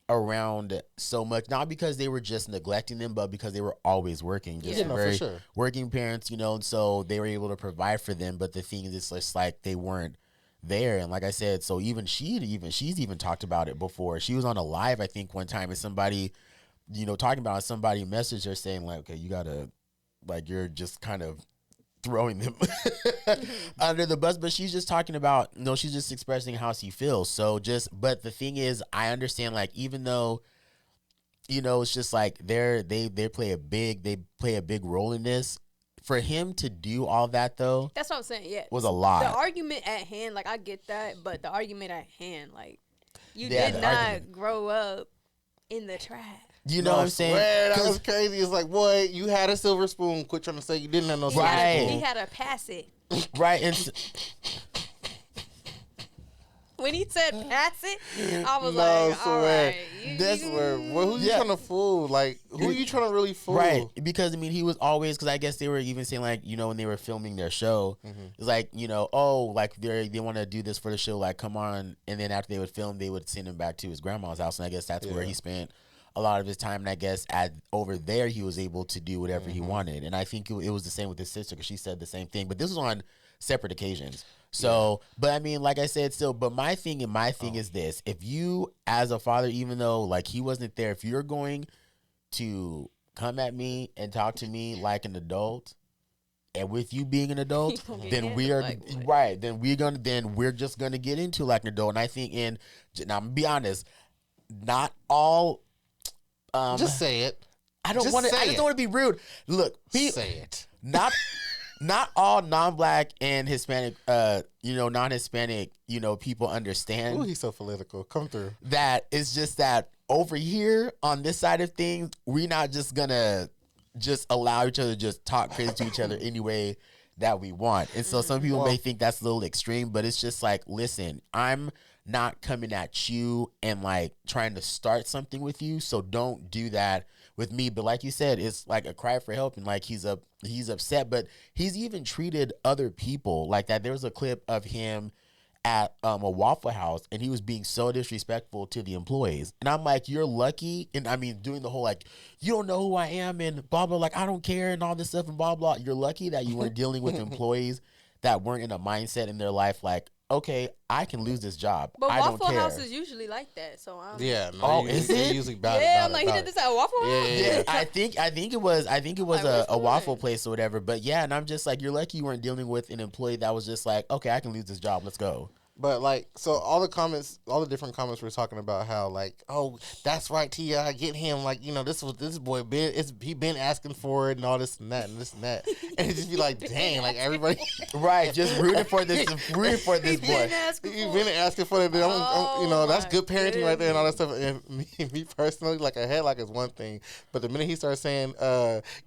around so much, not because they were just neglecting them, but because they were always working. For sure. Working parents, and so they were able to provide for them. But the thing is, it's just like they weren't there. And like I said, so she's even talked about it before. She was on a live, I think, one time, and somebody, talking about it, somebody messaged her saying like, okay, you gotta, like, you're just kind of throwing them under the bus. But she's just talking about, she's just expressing how she feels. So but the thing is, I understand, like, even though, it's just like they play a big role in this. For him to do all that, though, that's what I'm saying. Yeah, was a lot. The argument at hand, like, I get that, but the argument at hand, like, You did not grow up in the trap. You know what I'm saying? That was crazy. It's like, boy, you had a silver spoon. Quit trying to say you didn't have no silver spoon. He had to pass it. Right. And when he said pass it, I was like, all right. That's where. Well, who you trying to fool? Like, who you trying to really fool? Right. Because, I mean, he was always, because I guess they were even saying, like, you know, when they were filming their show, it's like, you know, oh, like, they want to do this for the show, like, come on. And then after they would film, they would send him back to his grandma's house. And I guess that's where he spent a lot of his time. And I guess over there, he was able to do whatever he wanted. And I think it was the same with his sister, because she said the same thing. But this was on separate occasions. So, but I mean, like I said, still, but my thing is this: if you, as a father, even though like he wasn't there, if you're going to come at me and talk to me like an adult, and with you being an adult, then we are right. Then we're just gonna get into like an adult. And I think, now I'm gonna be honest, not all. Just say it. I just want to be rude. Look, say it. Not all non-black and Hispanic, non-Hispanic, people understand. Ooh, he's so political. Come through. That it's just that over here on this side of things, we're not just gonna just allow each other to just talk crazy to each other any way that we want. And so some people may think that's a little extreme, but it's just like, listen, I'm not coming at you and like trying to start something with you, so don't do that with me. But like you said, it's like a cry for help, and like he's upset, but he's even treated other people like that. There was a clip of him at a Waffle House, and he was being so disrespectful to the employees. And I'm like, you're lucky. And I mean, doing the whole like, you don't know who I am and blah blah, like I don't care and all this stuff and blah blah. You're lucky that you weren't dealing with employees that weren't in a mindset in their life like, okay, I can lose this job. But I Waffle don't care. House is usually like that, so I'm is it? Usually bad. Yeah, I'm like, he did this at Waffle House. Yeah. I think it was a waffle place or whatever. But yeah, and I'm just like, you're lucky you weren't dealing with an employee that was just like, okay, I can lose this job. Let's go. But like, so all the different comments were talking about how like, oh, that's right, T.I, get him, like, this boy he been asking for it and all this and that and this and that, and it just be like, dang, like everybody, right, just rooting for this boy. He's been asking for it. That's good parenting right there and all that stuff. And me personally, like a headlock is one thing, but the minute he starts saying,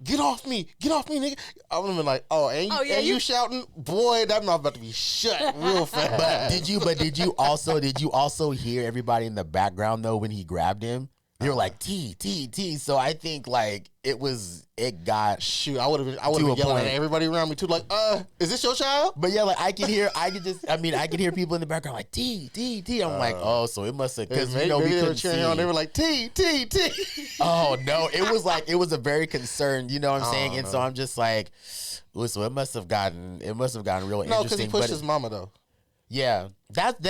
get off me, nigga, I'm gonna be like, you shouting, boy, that mouth about to be shut real fast. Did you also hear everybody in the background though when he grabbed him? They were like T. So I think like it got shoot. I would have been yelling at everybody around me too. Like, is this your child? But yeah, like I could hear people in the background like T. I'm like, oh, so it must have because maybe they were cheering on. They were like T. Oh no, it was a very concerned. You know what I'm saying? And so I'm just like, so it must have gotten real interesting. No, because he pushed his mama though. Yeah, that's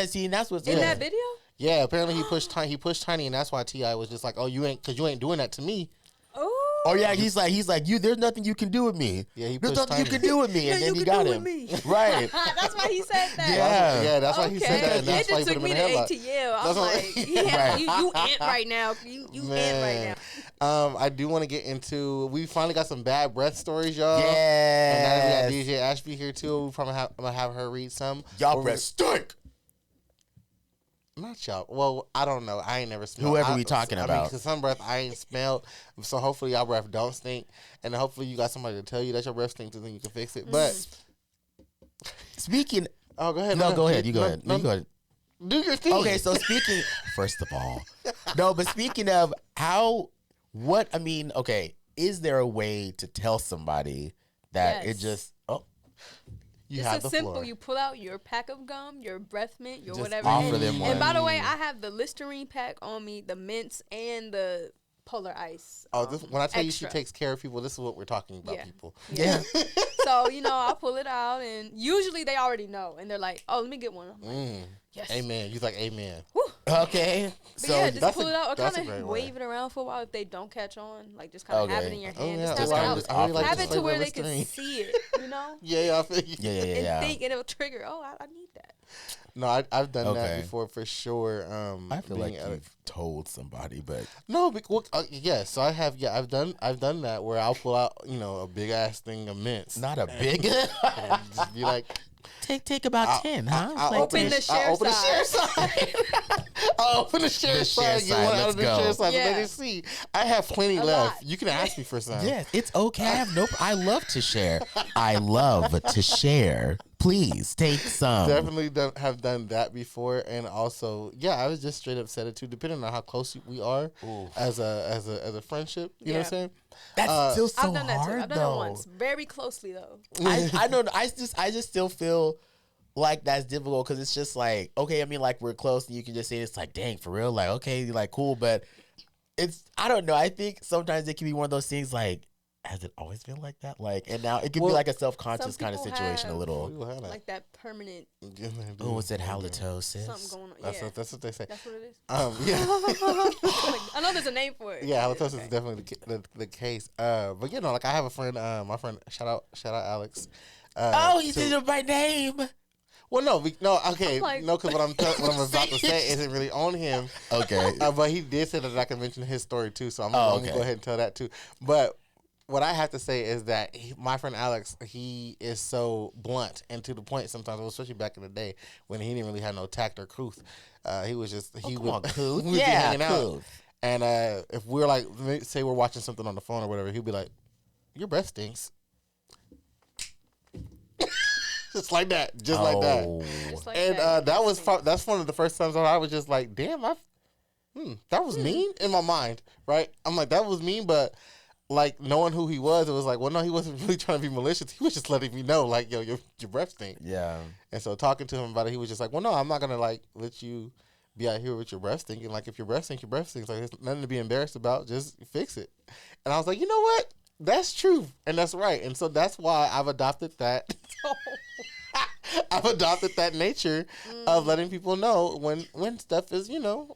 what's in that video. Yeah, apparently he pushed Tiny, and that's why T.I was just like, oh, you ain't doing that to me. Oh yeah, he's like you. There's nothing you can do with me. Yeah, there's nothing you can do with me, and then he got him. Right. That's why he said that. Yeah, that's why he said that. And that's why he put him in the headlock. I was like, you ant right now. You ant right now. I do want to get into. We finally got some bad breath stories, y'all. Yeah. And now we got DJ Ashby here too. We probably I'm gonna have her read some. Y'all breath stink. Not y'all. Well, I don't know. I ain't never smelled. Whoever we talking about. Because some breath I ain't smelled. So hopefully y'all breath don't stink. And hopefully you got somebody to tell you that your breath stinks and then you can fix it. But speaking. Oh, go ahead. No, go ahead. You go ahead. You go ahead. Do your thing. Okay, so speaking. First of all. No, but speaking of is there a way to tell somebody that it just. It's so simple. You pull out your pack of gum, your breath mint, your just whatever. Offer them one. And by the way, I have the Listerine pack on me, the mints, and the Polar Ice. When I tell you she takes care of people, this is what we're talking about, people. Yeah. So, I'll pull it out, and usually they already know. And they're like, oh, let me get one. I'm like, yes. Amen. You're like, amen. Whew. Okay. So yeah, just pull it out or kind of wave it around for a while if they don't catch on. Like, just kind of have it in your hand. Have it to where they can see it, Yeah, I feel you. Yeah. And think, and it'll trigger, I need that. No, I've done that before for sure. I feel like you've told somebody, but no, yes, so I have. Yeah, I've done that where I'll pull out, a big ass thing of mints. Not a big. And just be like, Take about 10, huh? I'll open the share side. I'll open the share side. Get one out of the share side. Yeah. Let me see. I have plenty left. You can ask me for some. Yes, it's okay. I love to share. I love to share. Please take some. Definitely have done that before, and also, yeah, I was just straight up said it too. Depending on how close we are as a friendship, you know what I'm saying? That's still so I've done that hard, too. I've done though. it once, very closely though. I don't. I just still feel like that's difficult because it's just like, okay, I mean, like we're close, and you can just say it's like, dang, for real, like okay, like cool, but it's I don't know. I think sometimes it can be one of those things like. Has it always been like that? Like, and now it can be like a self-conscious kind of situation a little. Like that permanent. Oh, was it halitosis? Something going on. Yeah. That's what they say. That's what it is? Yeah. I know there's a name for it. Yeah, halitosis is definitely the case. But you know, like I have a friend, my friend, shout out Alex. He said it by name. Well, no, okay, like, no, because what I'm about to say isn't really on him. Okay. But he did say that I can mention his story too, so I'm gonna go ahead and tell that too. But what I have to say is that my friend Alex, he is so blunt and to the point sometimes, especially back in the day when he didn't really have no tact or truth. He was just couth. We yeah, hanging out. And if we're like, say we're watching something on the phone or whatever, he'd be like, "Your breath stinks." Just like that, like that. Just like and that's one of the first times I was just like, "Damn, that was mean" in my mind, right? I'm like, that was mean, but. Like, knowing who he was, it was like, well, no, he wasn't really trying to be malicious. He was just letting me know, like, yo, your breath stink. Yeah. And so talking to him about it, he was just like, well, no, I'm not going to, like, let you be out here with your breath stinking. Like, if your breath stinks, your breath stinks. Like, there's nothing to be embarrassed about. Just fix it. And I was like, you know what? That's true. And that's right. And so that's why I've adopted that. I've adopted that nature of letting people know when stuff is, you know,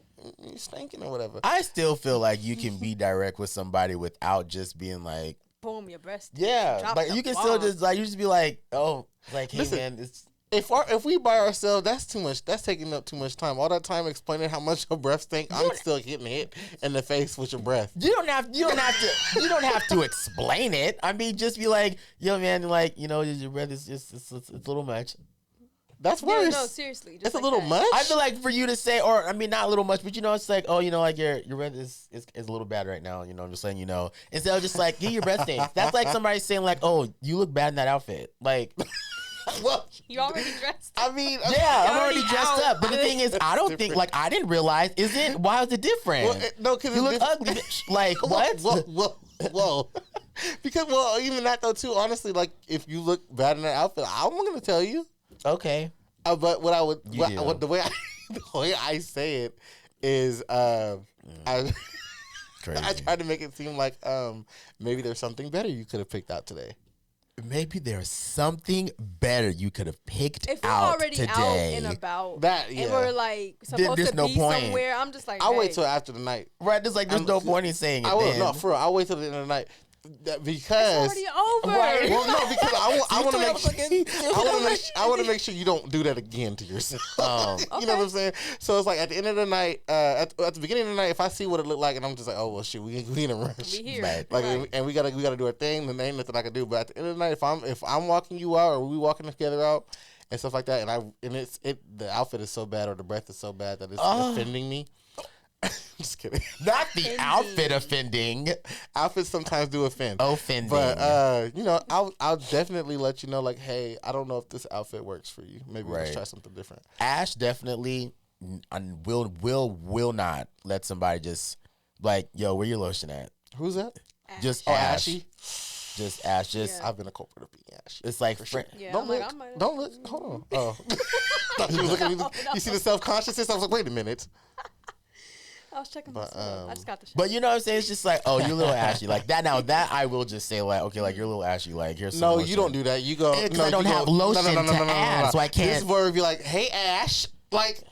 stinking or whatever. I still feel like you can be direct with somebody without just being like, boom, your breast. Yeah, like you can still just like you just be like, oh, like hey man, it's if we by ourselves, that's too much. That's taking up too much time. All that time explaining how much your breath stink, I'm still getting hit in the face with your breath. You don't have to explain it. I mean, just be like, yo man, like you know, your breath is just it's a little much. That's worse. No, seriously. It's like a little much. I feel like for you to say, or I mean, not a little much, but you know, it's like, oh, you know, like your breath is a little bad right now. You know, I'm just saying, you know, instead of just like, get your breath stinks. That's like somebody saying like, oh, you look bad in that outfit. Like, well, you already dressed. I mean, yeah, I'm already dressed up. But the thing is, I don't think like I didn't realize. Why is it different? Well, no, because you look ugly. Like what? Whoa. Because even that though too. Honestly, like if you look bad in that outfit, I'm gonna tell you. Okay. But what I would, the way I say it is, I try to make it seem like maybe there's something better you could have picked out today. Maybe there's something better you could have picked out today. If we're already out and about, and we're like supposed to be somewhere, I'm just like, I'll wait till after the night. Right? There's no point in saying it. No, for real, I'll wait till the end of the night. Because it's already over. Right? Well, no, because I want to make sure you don't do that again to yourself. Okay. You know what I'm saying? So it's like at the end of the night, at the beginning of the night, if I see what it looked like, and I'm just like, oh well, shit, we in a rush. We here, right. And we gotta do our thing. Then there ain't nothing I can do. But at the end of the night, if I'm walking you out or we walking together out and stuff like that, and the outfit is so bad or the breath is so bad that it's offending me. Just kidding. Not the outfit offending. Outfits sometimes do offend. Offending. But you know, I'll definitely let you know, like, hey, I don't know if this outfit works for you. Maybe let's try something different. Ash definitely will not let somebody just like, yo, where your lotion at? Who's that? Ash. Just Ashy. Just Ash. Just I've been a culprit of being ashy. It's like sure. Don't look. Don't look. Hold on. Oh. Thought you was looking at me. You see the self-consciousness? I was like, wait a minute. I was checking my stuff. I just got the shit. But you know what I'm saying? It's just like, oh, you're a little ashy. Like that now, that I will just say like, okay, like you're a little ashy. Like here's some lotion. You don't do that. You go, no, I don't have lotion to add, so I can't. This is where it'd be like, hey, Ash. Like,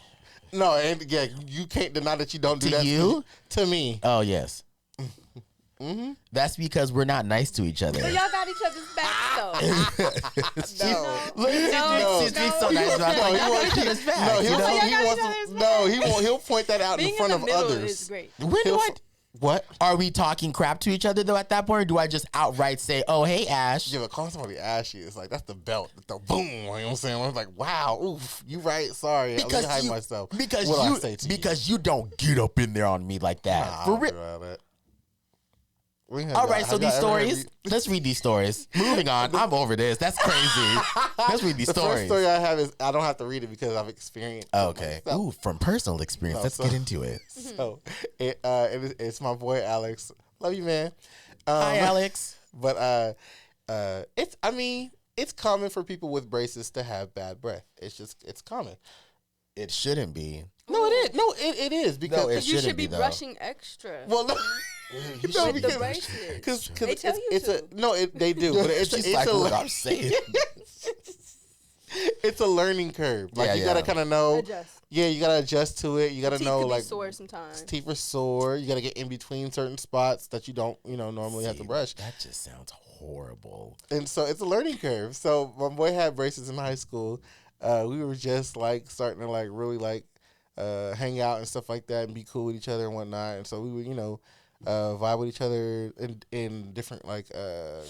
no, and yeah, you can't deny that you don't do that. To you? To me. Oh, yes. Mm-hmm. That's because we're not nice to each other. But y'all got each other's back though. She's so nice. He'll point that out in front of others. Is great. When do I? What? Are we talking crap to each other though at that point, or do I just outright say, "Oh, hey, Ash"? Yeah, but calling somebody ashy is like that's the belt, the boom. You know what I'm saying? I'm like, wow, oof, you right? Sorry, let me hide myself. Because you don't get up in there on me like that. Nah, For real. All right, so these stories. Let's read these stories. Moving on. I'm over this. That's crazy. Let's read these stories. The first story I have is I don't have to read it because I've experienced. Okay. Ooh, from personal experience. Let's get into it. So it's my boy Alex. Love you, man. Hi, Alex. But it's common for people with braces to have bad breath. It's common. It shouldn't be. No, it is. No, it is because you should be brushing extra. Well, no. No, with the braces. They tell you to. They do. But it's like what I'm saying. It's a learning curve. Like you gotta kind of know. Adjust. Yeah, you gotta adjust to it. You gotta know like sore sometimes. Teeth are sore. You gotta get in between certain spots that you don't normally have to brush. That just sounds horrible. And so it's a learning curve. So my boy had braces in high school. We were just like starting to like really like hang out and stuff like that and be cool with each other and whatnot. And so we would vibe with each other in different like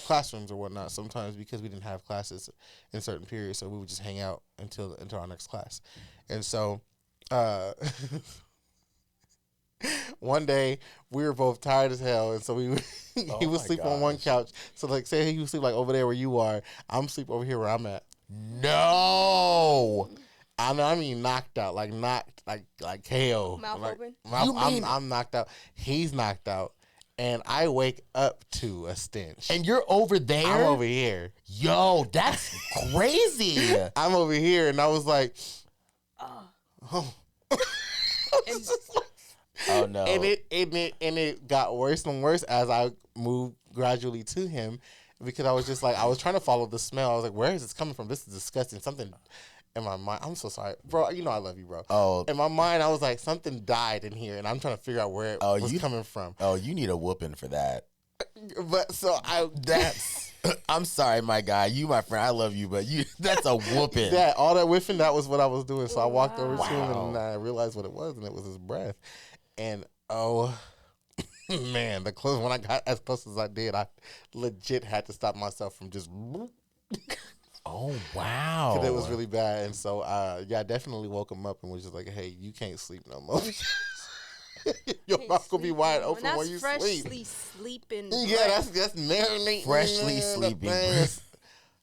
classrooms or whatnot sometimes because we didn't have classes in certain periods, so we would just hang out until our next class. And so one day we were both tired as hell, and so he would sleep on one couch. So like say he would sleep like over there where you are, I'm sleep over here where I'm at. No. I mean knocked out, like KO. Mouth like, open? I'm knocked out. He's knocked out. And I wake up to a stench. And you're over there? I'm over here. Yo, that's crazy. I'm over here, and I was like, oh. Oh, no. And it got worse and worse as I moved gradually to him because I was just like, I was trying to follow the smell. I was like, where is this coming from? This is disgusting. Something... In my mind, I'm so sorry, bro. I love you, bro. Oh, in my mind, I was like, something died in here, and I'm trying to figure out where it was coming from. Oh, you need a whooping for that. But so I'm sorry, my guy. You, my friend, I love you, but that's a whooping. All that whiffing, that was what I was doing. So I walked over to him, and I realized what it was, and it was his breath. And man, when I got as close as I did, I legit had to stop myself from just. Oh, wow. Because it was really bad. And so, I definitely woke him up and was just like, hey, you can't sleep no more. Your mouth going to be wide open while you sleep. Freshly sleeping. Yeah, that's marinating. Freshly sleeping.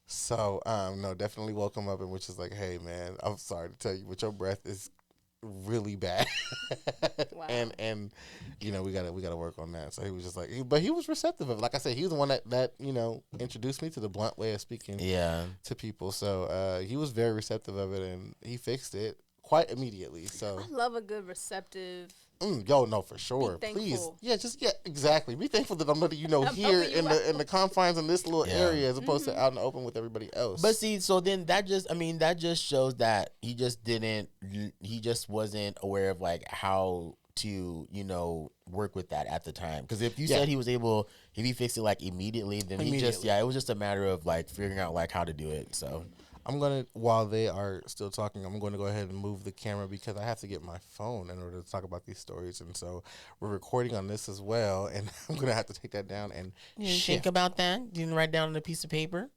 So, no, definitely woke him up and was just like, hey, man, I'm sorry to tell you, but your breath is really bad. Wow. And we gotta work on that. So he was just like, but he was receptive of it. Like I said, he was the one that introduced me to the blunt way of speaking to people. So he was very receptive of it, and he fixed it quite immediately. So I love a good receptive. No, for sure. Please, exactly. Be thankful that I'm letting here in the confines in this little area as opposed to out in the open with everybody else. But see, so then that just shows that he just wasn't aware of like how to work with that at the time. Because if you said if he fixed it like immediately, then it was just a matter of like figuring out like how to do it. So. I'm going to, while they are still talking, I'm going to go ahead and move the camera because I have to get my phone in order to talk about these stories. And so we're recording on this as well. And I'm going to have to take that down and think about that? You didn't write down on a piece of paper?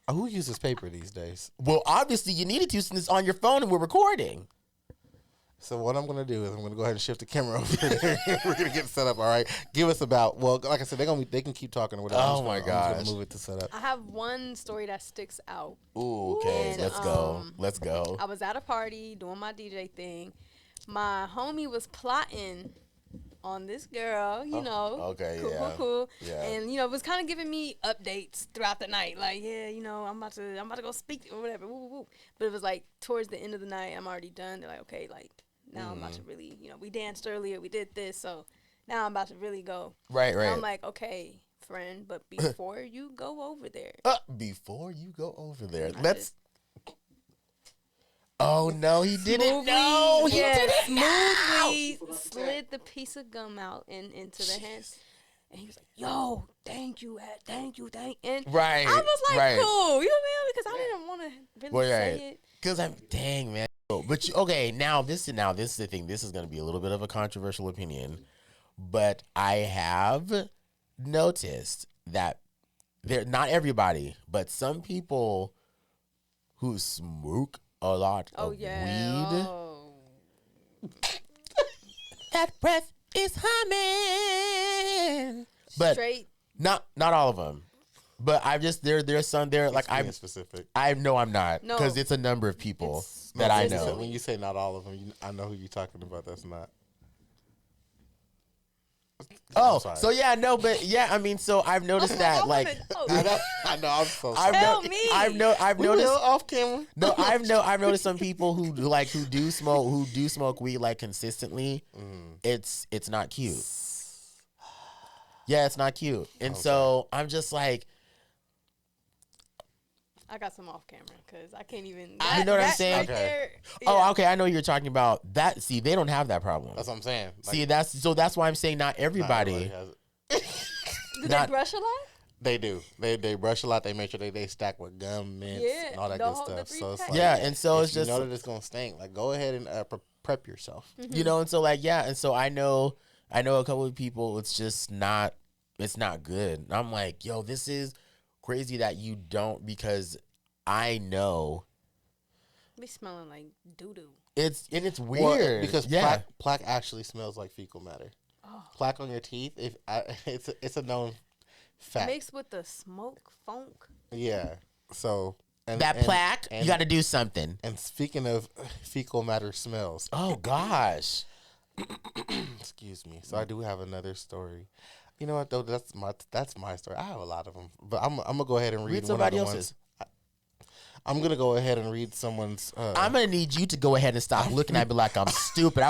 Who uses paper these days? Well, obviously you needed to since it's on your phone and we're recording. So what I'm going to do is I'm going to go ahead and shift the camera over there. We're going to get set up, all right? Give us about, like I said, they can keep talking or whatever. Oh, my gosh. I'm going to move it to set up. I have one story that sticks out. Ooh, okay. And, Let's go. I was at a party doing my DJ thing. My homie was plotting on this girl, Okay, cool. Yeah. And, was kind of giving me updates throughout the night. Like, I'm about to go speak or whatever. Woo, woo, woo. But it was like towards the end of the night, I'm already done. They're like, okay, like, now I'm about to really, we danced earlier, we did this, so now I'm about to really go. Right. And I'm like, okay, friend, but before you go over there. Oh, no, he didn't know. He didn't smoothly slid the piece of gum out and into the hands. And he was like, yo, thank you. And right, I was like, cool. You know what I mean? Because I didn't want to really say it. Because dang, man. But now this is the thing. This is going to be a little bit of a controversial opinion. but I have noticed that not everybody, but some people who smoke a lot of weed. Oh. That breath is humming. But Straight. not all of them. But I've just there's some there like I'm specific. I know I'm not No. because it's a number of people It's that I consistent. know. When you say not all of them, I know who you're talking about. That's not. Oh, sorry. so yeah, no, but yeah, I mean, so I've noticed that like I know. I'm so sorry. I've noticed off camera. No, I've noticed some people who do smoke weed like consistently. It's not cute. Yeah, it's not cute. And so I'm just like, I got some off camera because I can't even. You know what I'm saying? Right Okay. there, oh, okay, I know you're talking about that. See, they don't have that problem. That's what I'm saying. Like, See, that's why I'm saying not everybody. has it. Do Not- they brush a lot? They do. They brush a lot. They make sure they stack with gum, mints, Yeah, and all that the good whole- the stuff. three So it's pack. like, Yeah, and so if it's just you know that it's gonna stink. Like, go ahead and prep yourself. you know, and so like yeah, and so I know a couple of people. It's just not. It's not good. And I'm like, yo, this is crazy that you don't because I know Be smelling like doo doo. it's weird Well, because yeah. plaque actually smells like fecal matter. Oh. Plaque on your teeth, it's a known fact. Mixed with the smoke funk. Yeah. So That plaque, you got to do something. And speaking of fecal matter smells, Oh gosh. excuse me. So I do have another story. You know what though? That's my story. I have a lot of them, but I'm gonna go ahead and read somebody one of the else's. ones. I'm gonna go ahead and read someone's. I'm gonna need you to go ahead and stop looking at me like I'm stupid. I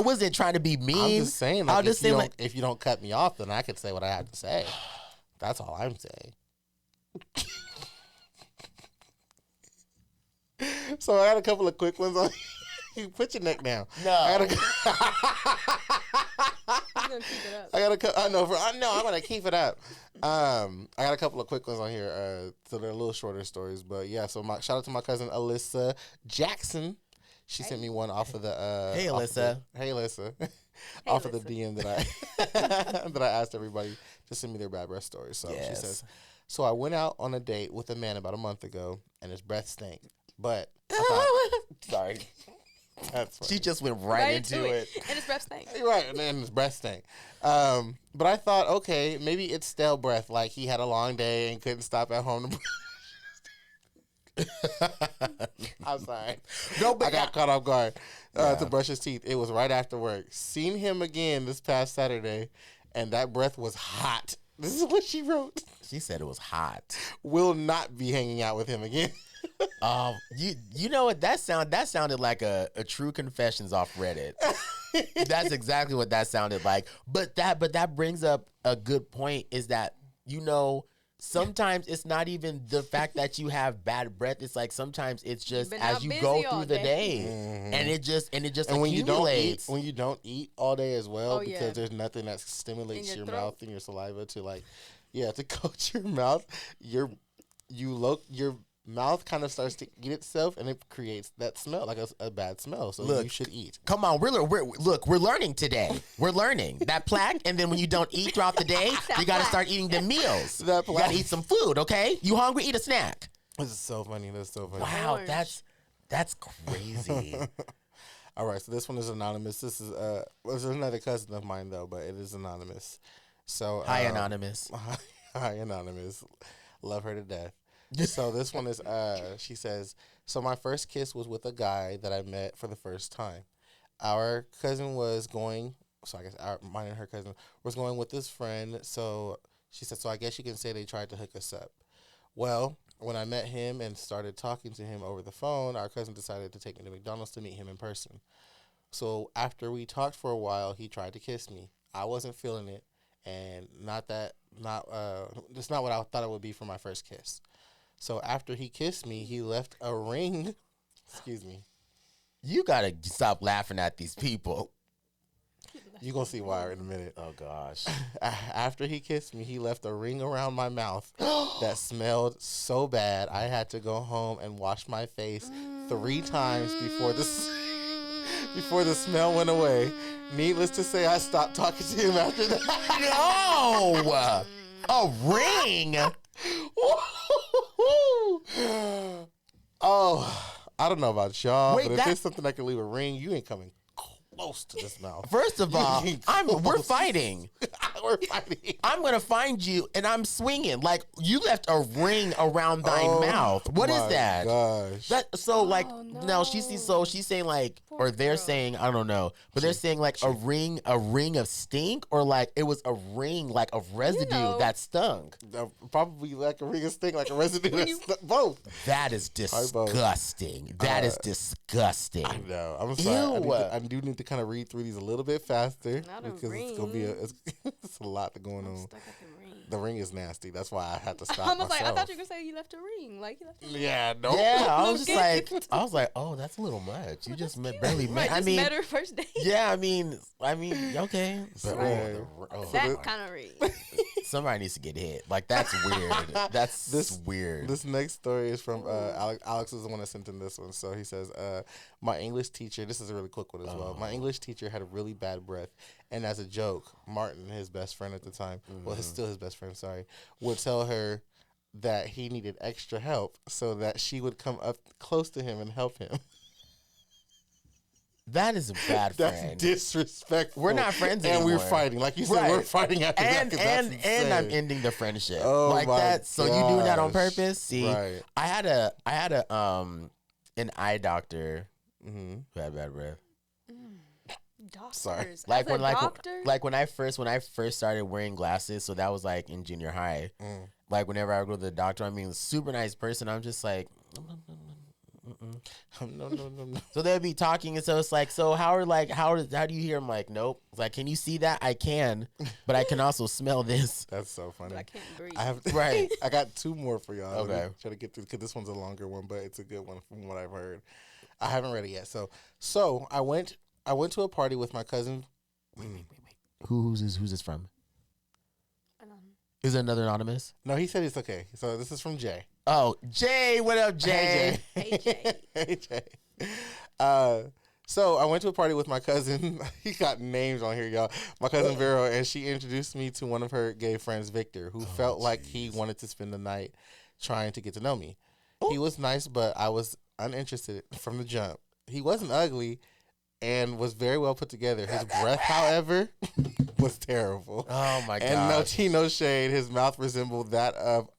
wasn't trying to be mean. I'm just saying. I Like, was just saying like if you don't cut me off, then I could say what I have to say. That's all I'm saying. So I got a couple of quick ones on. You put your neck down. No. I got I'm gonna keep it up. I know. I'm gonna keep it up. I got a couple of quick ones on here. So they're a little shorter stories, but yeah. So shout out to my cousin Alyssa Jackson. She sent me one off of the. Hey, Alyssa. Hey Alyssa. Off of the DM that I that I asked everybody to send me their bad breath stories. So Yes. she says, so I went out on a date with a man about a month ago, and his breath stank. But I thought, sorry. that's funny. She just went right into it. And it's breath stank. Right, and then his breath stank. But I thought, okay, maybe it's stale breath, like he had a long day and couldn't stop at home to I'm sorry. No, but I got caught off guard to brush his teeth. It was right after work. Seen him again this past Saturday, and that breath was hot. This is what she wrote. she said it was hot. Will not be hanging out with him again. You know what that sounded like a true confessions off Reddit. That's exactly what that sounded like. But that brings up a good point is that, you know, sometimes it's not even the fact that you have bad breath. It's like sometimes it's just Been as out you busy go all through the day. day, and it just And accumulates. when you don't eat all day as well, Oh, yeah. because there's nothing that stimulates In your your throat. mouth and your saliva to to coat your mouth, your mouth kind of starts to eat itself, and it creates that smell, like a bad smell. So Look. you should eat. Come on, we're learning today. We're learning that plaque, and then when you don't eat throughout the day, you got to start eating the meals. That You got plaque. to eat some food, okay? You hungry? Eat a snack. This is so funny. That's so funny. Wow, Orange. that's crazy. All right, so this one is anonymous. This is this is another cousin of mine though, but it is anonymous. So Hi, anonymous. Hi, anonymous. Love her to death. So this one is she says, so my first kiss was with a guy that I met for the first time. Our cousin was going, so I guess mine and her cousin was going with this friend. So she said, so I guess you can say they tried to hook us up. Well, when I met him and started talking to him over the phone, our cousin decided to take me to McDonald's to meet him in person. So after we talked for a while, he tried to kiss me. I wasn't feeling it, and it's not what I thought it would be for my first kiss. So after he kissed me, he left a ring. Excuse me. You gotta stop laughing at these people. You're going to see why in a minute. Oh gosh. After he kissed me, he left a ring around my mouth that smelled so bad. I had to go home and wash my face 3 times before the smell went away. Needless to say, I stopped talking to him after that. No, a ring. Oh, I don't know about y'all, Wait, but if there's something that can leave a ring, you ain't coming close to this mouth. First of all, we're fighting. We're fighting. I'm gonna find you, and I'm swinging. Like you left a ring around thy mouth. What is that? Gosh. No, she's saying like, or they're saying, I don't know, but they're saying like a ring of stink, or like it was a ring like of residue that stunk. Probably like a ring of stink, like a residue that stunk. Both. That is disgusting. That is disgusting. I know. I'm sorry. I do need to kind of read through these a little bit faster because it's gonna be it's a lot going on. The ring is nasty. That's why I had to stop. I was myself. like, I thought you were gonna say you left a ring. Like you left a ring. Yeah, no. Yeah, I was just like, oh, that's a little much. You just barely met. I mean, met her first date. Yeah, I mean, okay. But, that kind of ring. Somebody needs to get hit. Like that's weird. That's weird. This next story is from Alex. Alex is the one that sent in this one. So he says, my English teacher. This is a really quick one as well. My English teacher had a really bad breath, and as a joke, Martin, his best friend at the time, still his best friend, sorry, would tell her that he needed extra help so that she would come up close to him and help him. That is a bad friend. That's disrespectful. We're not friends anymore. And we're fighting. Like you said, we're fighting after that. And I'm ending the friendship. Oh like my that. So you doing that on purpose? See, right. I had an eye doctor who had bad breath. Doctors. Sorry. Like when I first started wearing glasses, so that was like in junior high. Like whenever I would go to the doctor, I mean, super nice person. I'm just like, no. So they'd be talking, and so it's like, so how do you hear? I'm like, nope. It's like, can you see that? I can, but I can also smell this. That's so funny. But I can't breathe. I got two more for y'all. Okay. Try to get through because this one's a longer one, but it's a good one from what I've heard. I haven't read it yet. So I went to a party with my cousin. Wait. Who's this from? Is it another anonymous? No, he said it's okay. So this is from Jay. Oh, Jay, what up, Jay? Hey, Jay. Hey, Jay. So I went to a party with my cousin. He got names on here, y'all. My cousin Vero, and she introduced me to one of her gay friends, Victor, who felt like he wanted to spend the night trying to get to know me. He was nice, but I was uninterested from the jump. He wasn't ugly and was very well put together. His breath, however, was terrible. Oh my god! And no tea, no shade. His mouth resembled that of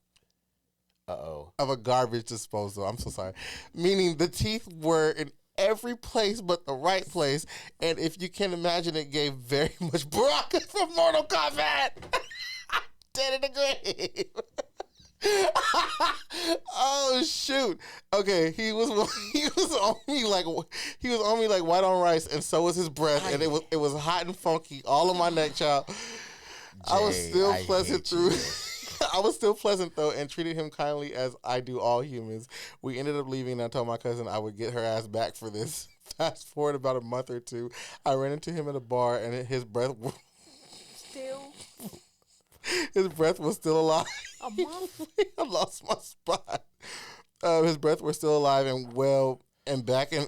a garbage disposal. I'm so sorry. Meaning the teeth were in every place but the right place. And if you can imagine, it gave very much Baraka from Mortal Kombat. Dead in the grave. Oh shoot. Okay, he was on me like white on rice, and so was his breath, and it was hot and funky all on my neck, child. I was still pleasant I was still pleasant though, and treated him kindly as I do all humans. We ended up leaving, and I told my cousin I would get her ass back for this. Fast forward about a month or two, I ran into him at a bar, and his breath was still alive. A month? I lost my spot. His breath was still alive and well and back and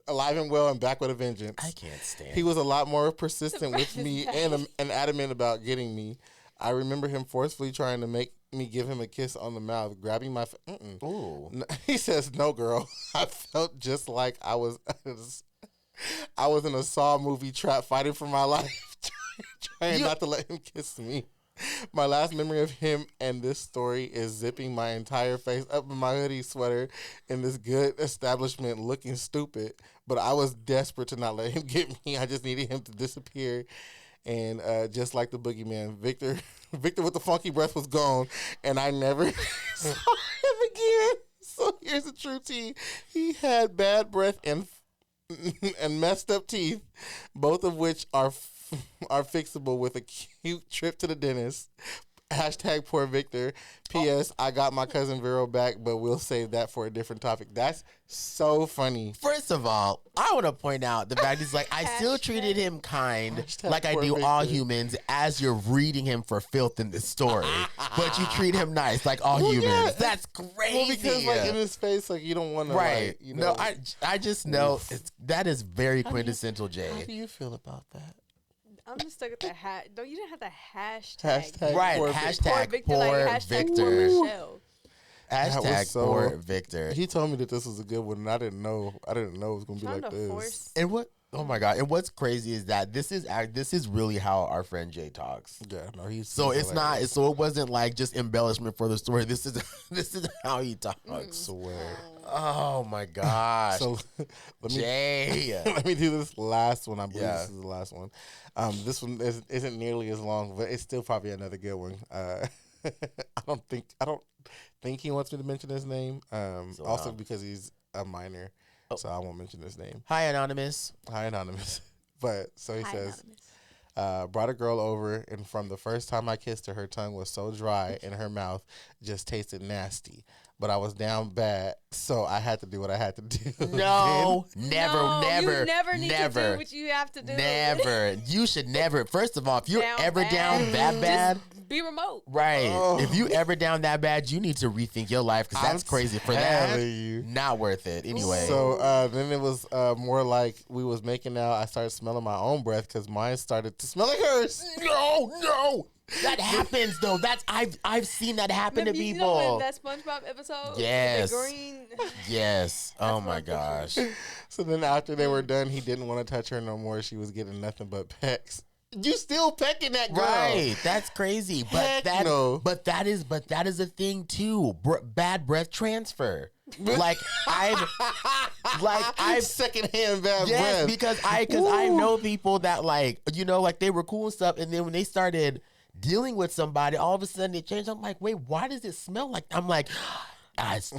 alive and well and back with a vengeance. I can't stand. He was a lot more persistent with me and adamant about getting me. I remember him forcefully trying to make me give him a kiss on the mouth, grabbing my. Ooh. He says, "No, girl." I felt just like I was in a Saw movie trap, fighting for my life, trying not to let him kiss me. My last memory of him and this story is zipping my entire face up in my hoodie sweater in this good establishment looking stupid. But I was desperate to not let him get me. I just needed him to disappear. And just like the boogeyman, Victor with the funky breath was gone. And I never saw him again. So here's the true tea. He had bad breath and messed up teeth, both of which are fixable with a cute trip to the dentist. Hashtag poor Victor. P.S. I got my cousin Vero back, but we'll save that for a different topic. That's so funny. First of all, I want to point out the fact is like I still treated him kind, like I do all humans, as you're reading him for filth in this story. But you treat him nice, like all humans. Yeah. That's crazy. Well, because like in his face, like you don't want to, right? Like, you know. No, I just know that is very quintessential Jay. How do you feel about that? I'm just stuck at the you didn't have the hashtag. Right, hashtag poor Victor. Hashtag poor Victor. He told me that this was a good one, and I didn't know it was gonna be like this. And what? Oh my god! And what's crazy is that this is really how our friend Jay talks. Yeah, no, he's so it's not. So it wasn't like just embellishment for the story. This is how he talks. I swear. Oh my gosh! So Jay, let me do this last one. I believe this is the last one. This one isn't nearly as long, but it's still probably another good one. I don't think he wants me to mention his name. Also because he's a minor, so I won't mention his name. Hi, Anonymous. But so he says, brought a girl over, and from the first time I kissed her, her tongue was so dry and her mouth just tasted nasty. But I was down bad, so I had to do what I had to do. No, never. You never need to do what you have to do. Never. You should never. First of all, if you're ever down that bad, just be remote. Right. Oh. If you ever down that bad, you need to rethink your life because that's crazy. For that, not worth it. Anyway. So then it was more like we was making out. I started smelling my own breath because mine started to smell like hers. No. That happens though. I've seen that happen to people. You know that SpongeBob episode? Yes. The green. Yes. Oh my gosh. So then after they were done, he didn't want to touch her no more. She was getting nothing but pecks. You still pecking that girl, right? That's crazy. But that is a thing too. Bad breath transfer. I've secondhand bad breath. because I know people that like they were cool and stuff, and then when they started dealing with somebody, all of a sudden it changed. I'm like, wait, why does it smell like? I'm like, it's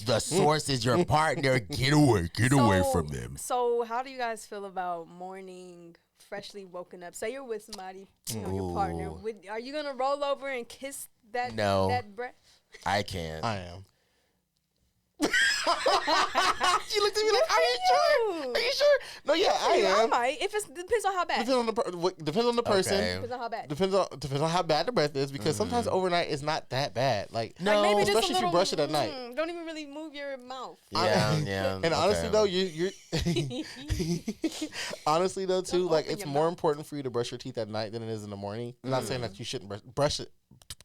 the source is your partner. Get away from them. So how do you guys feel about morning, freshly woken up? Say you're with somebody, your partner. Are you gonna roll over and kiss that breath? I can't. I am. You looked at me like, are you sure? No, yeah, I am. I might. If it depends on how bad. Depends on the person. Okay. Depends on how bad. Depends on how bad the breath is, because sometimes overnight is not that bad. Like, no, maybe especially if you brush it at night. Don't even really move your mouth. Yeah. And honestly though, you're honestly though too, like it's more important for you to brush your teeth at night than it is in the morning. I'm not saying that you shouldn't brush it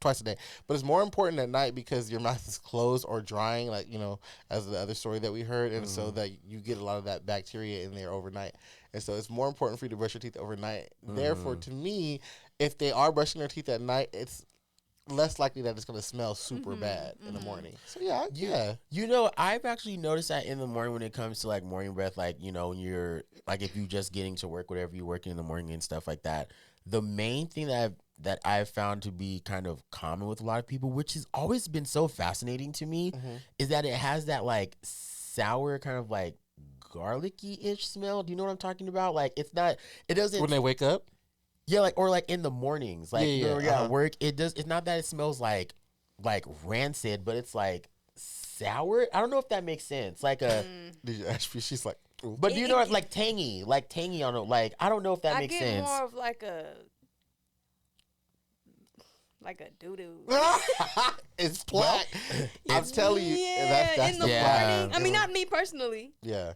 twice a day, but it's more important at night because your mouth is closed or drying, like as the other story that we heard, and so that you get a lot of that bacteria in there overnight, and so it's more important for you to brush your teeth overnight. Therefore, to me, if they are brushing their teeth at night, it's less likely that it's going to smell super bad in the morning. So yeah. I've actually noticed that in the morning when it comes to like morning breath, like when you're like if you're just getting to work, whatever you're working in the morning and stuff like that. The main thing that I've found to be kind of common with a lot of people, which has always been so fascinating to me, is that it has that like sour kind of like garlicky-ish smell. Do you know what I'm talking about? Like it doesn't when they wake up. Yeah, like or like in the mornings, like you're at work. It's not that it smells like rancid, but it's like sour. I don't know if that makes sense. Like a Did you ask me? She's like, ooh. But do you know it's like tangy on it? Like I don't know if that makes sense. I get more of like a doo-doo. It's plaque. I'm telling you, that's in the morning. I mean, not me personally. Yeah.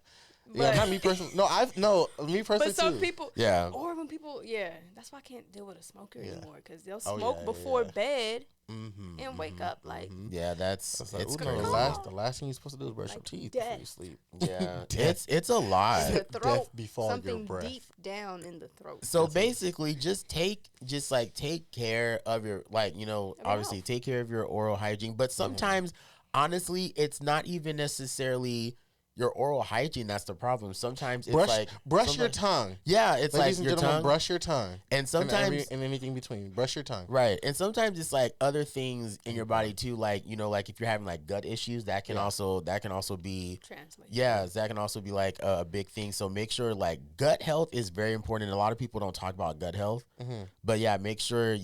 Yeah, not me personally. Me personally But some too. people, or when people, that's why I can't deal with a smoker anymore, because they'll smoke before bed and wake up like. Yeah, that's like, it's crazy. The last thing you're supposed to do is brush your teeth before you sleep. Yeah, it's a lot. The throat, death befall something your breath. deep down in the throat. So basically, just take care of your obviously take care of your oral hygiene. But sometimes, honestly, it's not even necessarily your oral hygiene that's the problem. Sometimes it's brush your tongue. Yeah, it's Ladies like and your tongue. Brush your tongue. And sometimes and anything between, brush your tongue. Right. And sometimes it's like other things in your body too, like like if you're having like gut issues, that can also be translate. Yeah, that can also be like a big thing. So make sure like gut health is very important. A lot of people don't talk about gut health, but yeah, make sure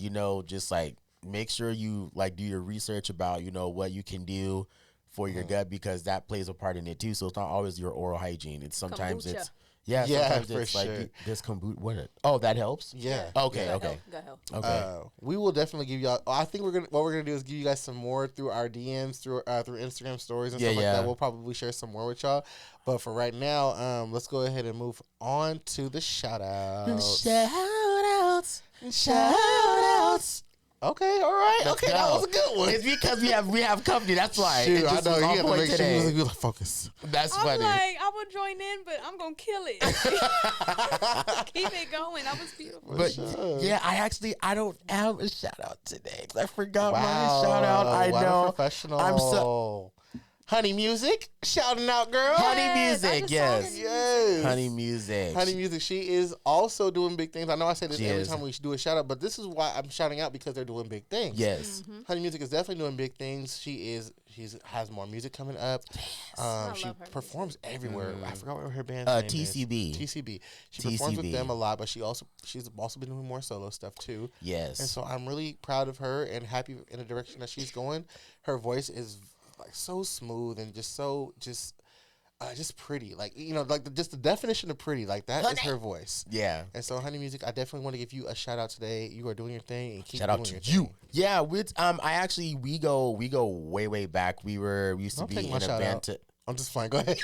just like make sure you like do your research about, you know, what you can do for your gut, because that plays a part in it too. So it's not always your oral hygiene. It's sometimes Kombucha. it's Yeah, sometimes for it's sure. like this kombucha. What that helps? Yeah. Okay. Yeah. Okay. Go help. Okay. We will definitely give y'all. I think what we're gonna do is give you guys some more through our DMs, through Instagram stories and stuff like that. We'll probably share some more with y'all. But for right now, let's go ahead and move on to the shout outs. Shout outs. Okay, all right. Okay, that was a good one. It's because we have company. That's why. Shoot, It I just know was you on have to point make sure today. you like focus. That's I'm funny. like, I will join in, but I'm gonna kill it. Keep it going. That was beautiful. But yeah, I don't have a shout out today. I forgot my shout out. I what know. A professional. I'm so Honey Music, shouting out, girl. Honey Yes, I Music, just saw yes. the Yes. Honey Music. Honey Music. She is also doing big things. I know I say this She every is. time we do a shout out, but this is why I'm shouting out, because they're doing big things. Yes. Honey Music is definitely doing big things. She has more music coming up. I She love her performs everywhere. I forgot what her band's name TCB. is. TCB. She performs with TCB. them a lot, but she's also been doing more solo stuff too. Yes. And so I'm really proud of her and happy in the direction that she's going. Her voice is like so smooth and just pretty. Like, you know, like just the definition of pretty. Like that is her voice. Yeah. And so, Honey Music, I definitely want to give you a shout out today. You are doing your thing and keep Shout doing out to your you. thing. Yeah, with we go way back. We used to Don't be take in my a shout band. out. I'm just fine. Go ahead.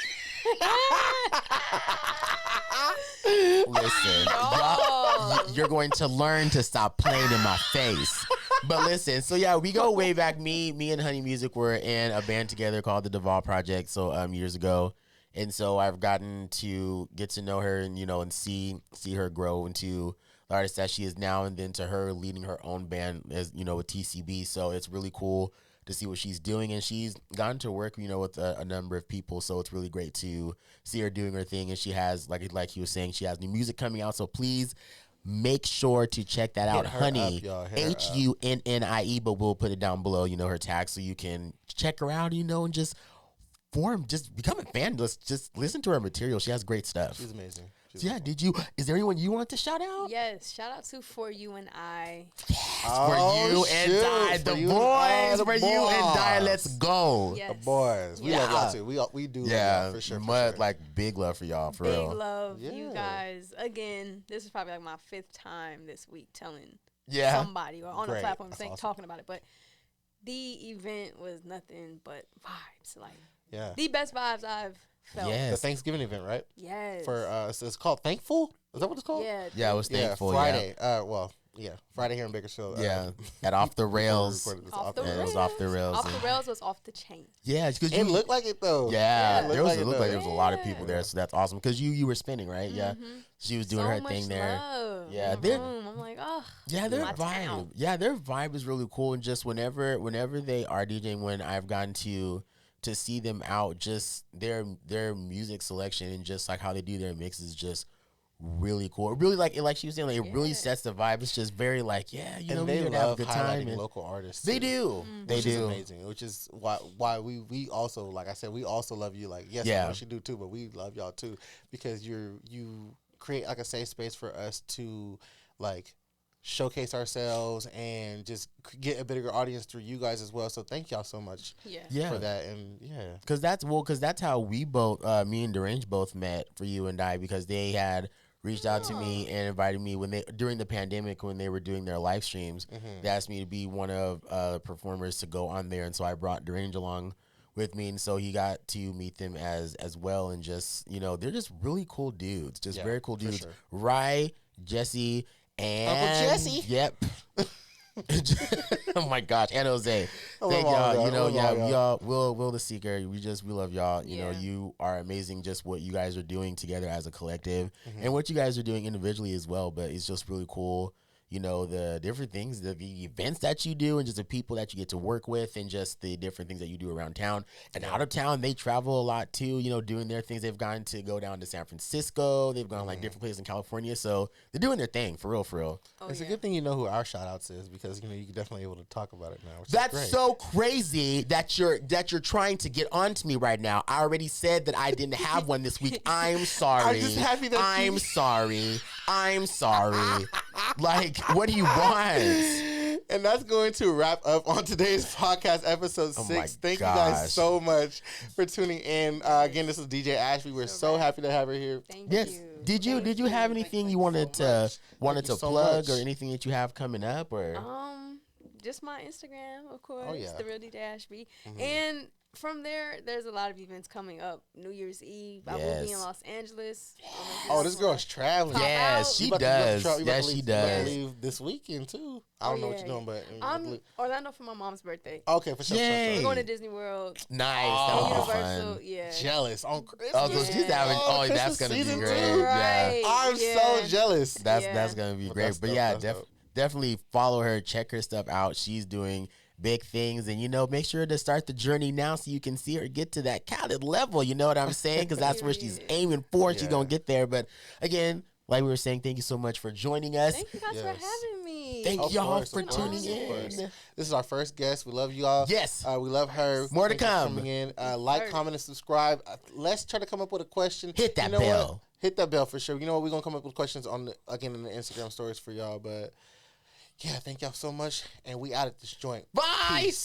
Listen, you're going to learn to stop playing in my face. But listen, so yeah, we go way back. Me and Honey Music were in a band together called the Duvall Project. So years ago, and so I've gotten to get to know her and, you know, and see her grow into the artist that she is now, and then to her leading her own band, as you know, with TCB. So it's really cool to see what she's doing, and she's gotten to work, you know, with a number of people. So it's really great to see her doing her thing, and she has, like he was saying, she has new music coming out. So please make sure to check that out, her Honey, up, y'all. Hit her up. HUNNIE. But we'll put it down below, you know, her tag, so you can check her out, you know, and just become a fan. Just listen to her material. She has great stuff. She's amazing. So yeah, is there anyone you want to shout out? Yes, shout out to For You and I. For you and I, the boys. For you and I, let's go. Yes. The boys. We love y'all too. We do love y'all for sure. Like big love for y'all, for real. Big love, Yeah. you guys. Again, this is probably like my 5th time this week telling Yeah. somebody or on a Great. platform That's saying, awesome. talking about it. But the event was nothing but vibes. Like Yeah. the best vibes I've felt. Yes. The Thanksgiving event, right? Yes. For so it's called Thankful. Is that what it's called? Yeah. Yeah, I was thankful. Friday. Friday here in Bakersfield. Yeah. At Off the Rails. Off the Yeah, it was rails. off the rails. Off the rails was off the chain. Yeah, because It looked like it though. Yeah, it there was. It it looked like though. there was a lot of people there, so that's awesome. Because you were spinning, right? Yeah, she was doing So her much thing there. love. Yeah, in the they're- room. I'm like, oh. Yeah, their my vibe. town. Yeah, their vibe is really cool. And just whenever they are DJing, when I've gotten to see them out, just their music selection and just like how they do their mix is just really cool. It really like she was saying, like, it really Yeah. sets the vibe. It's just very like, yeah, you know, And we're they here to have a love good time. highlighting And local artists. they too, do. They which is do. amazing. Which is why we also, like I said, we also love you. Like, yes, Yeah. we should do too, but we love y'all too, because you create like a safe space for us to like showcase ourselves and just get a bigger audience through you guys as well. So thank y'all so much Yeah. for that. And yeah, Because that's how we both, me and Derange both met, For You and I, because they had reached out to me and invited me during the pandemic, when they were doing their live streams. They asked me to be one of performers to go on there, and so I brought Derange along with me, and so he got to meet them as well. And just, you know, they're just really cool dudes, just Yeah, very cool for dudes. sure. Rye, Jesse, and Uncle Jesse. Yep. Oh my gosh, and Jose. I Thank love all y'all. y'all. You know, I love yeah, all y'all. Will the Seeker. We love y'all. You know, Yeah. you are amazing. Just what you guys are doing together as a collective, Mm-hmm. and what you guys are doing individually as well. But it's just really cool. You know, the different things, the events that you do, and just the people that you get to work with, and just the different things that you do around town and out of town. They travel a lot too, you know, doing their things. They've gone to go down to San Francisco. They've gone like different places in California. So they're doing their thing for real, for real. Oh, it's yeah. a good thing you know who our shout outs is, because you know you're definitely able to talk about it now. Which That's is great. so crazy that you're trying to get onto me right now. I already said that I didn't have one this week. I'm sorry. I'm just happy that I'm sorry. Like, what do you want? And that's going to wrap up on today's podcast, episode 6. Thank you guys so much for tuning in. Again, this is DJ Ashby. We're so happy to have her here. Thank you. Did you have anything you wanted to plug or anything that you have coming up or? Just my Instagram, of course. Oh, yeah. The Real DJ Ashby. And from there's a lot of events coming up. New Year's Eve, I will be in Los Angeles. Oh, this girl's traveling. Yes, she does. Yes, she does. Leave this weekend too. I don't know what you're doing, but I'm Orlando for my mom's birthday. Okay, for sure. We're going to Disney World. Nice. That would be fun. Yeah. Jealous on Christmas. Oh, so she's having. Oh, that's gonna be great. Right. I'm so jealous. That's gonna be great. But yeah, definitely follow her. Check her stuff out. She's doing big things, and make sure to start the journey now so you can see her get to that Khaled level. You know what I'm saying? Because that's where she's aiming for. She's gonna get there. But again, like we were saying, thank you so much for joining us. Thank you guys for having me. Thank y'all for tuning in. This is our first guest. We love y'all. Yes, we love her. More to come. Coming in, like, comment, and subscribe. Let's try to come up with a question. Hit that bell. Hit that bell for sure. You know what? We're gonna come up with questions in the Instagram stories for y'all. But yeah, thank y'all so much, and we out at this joint. Bye. Peace.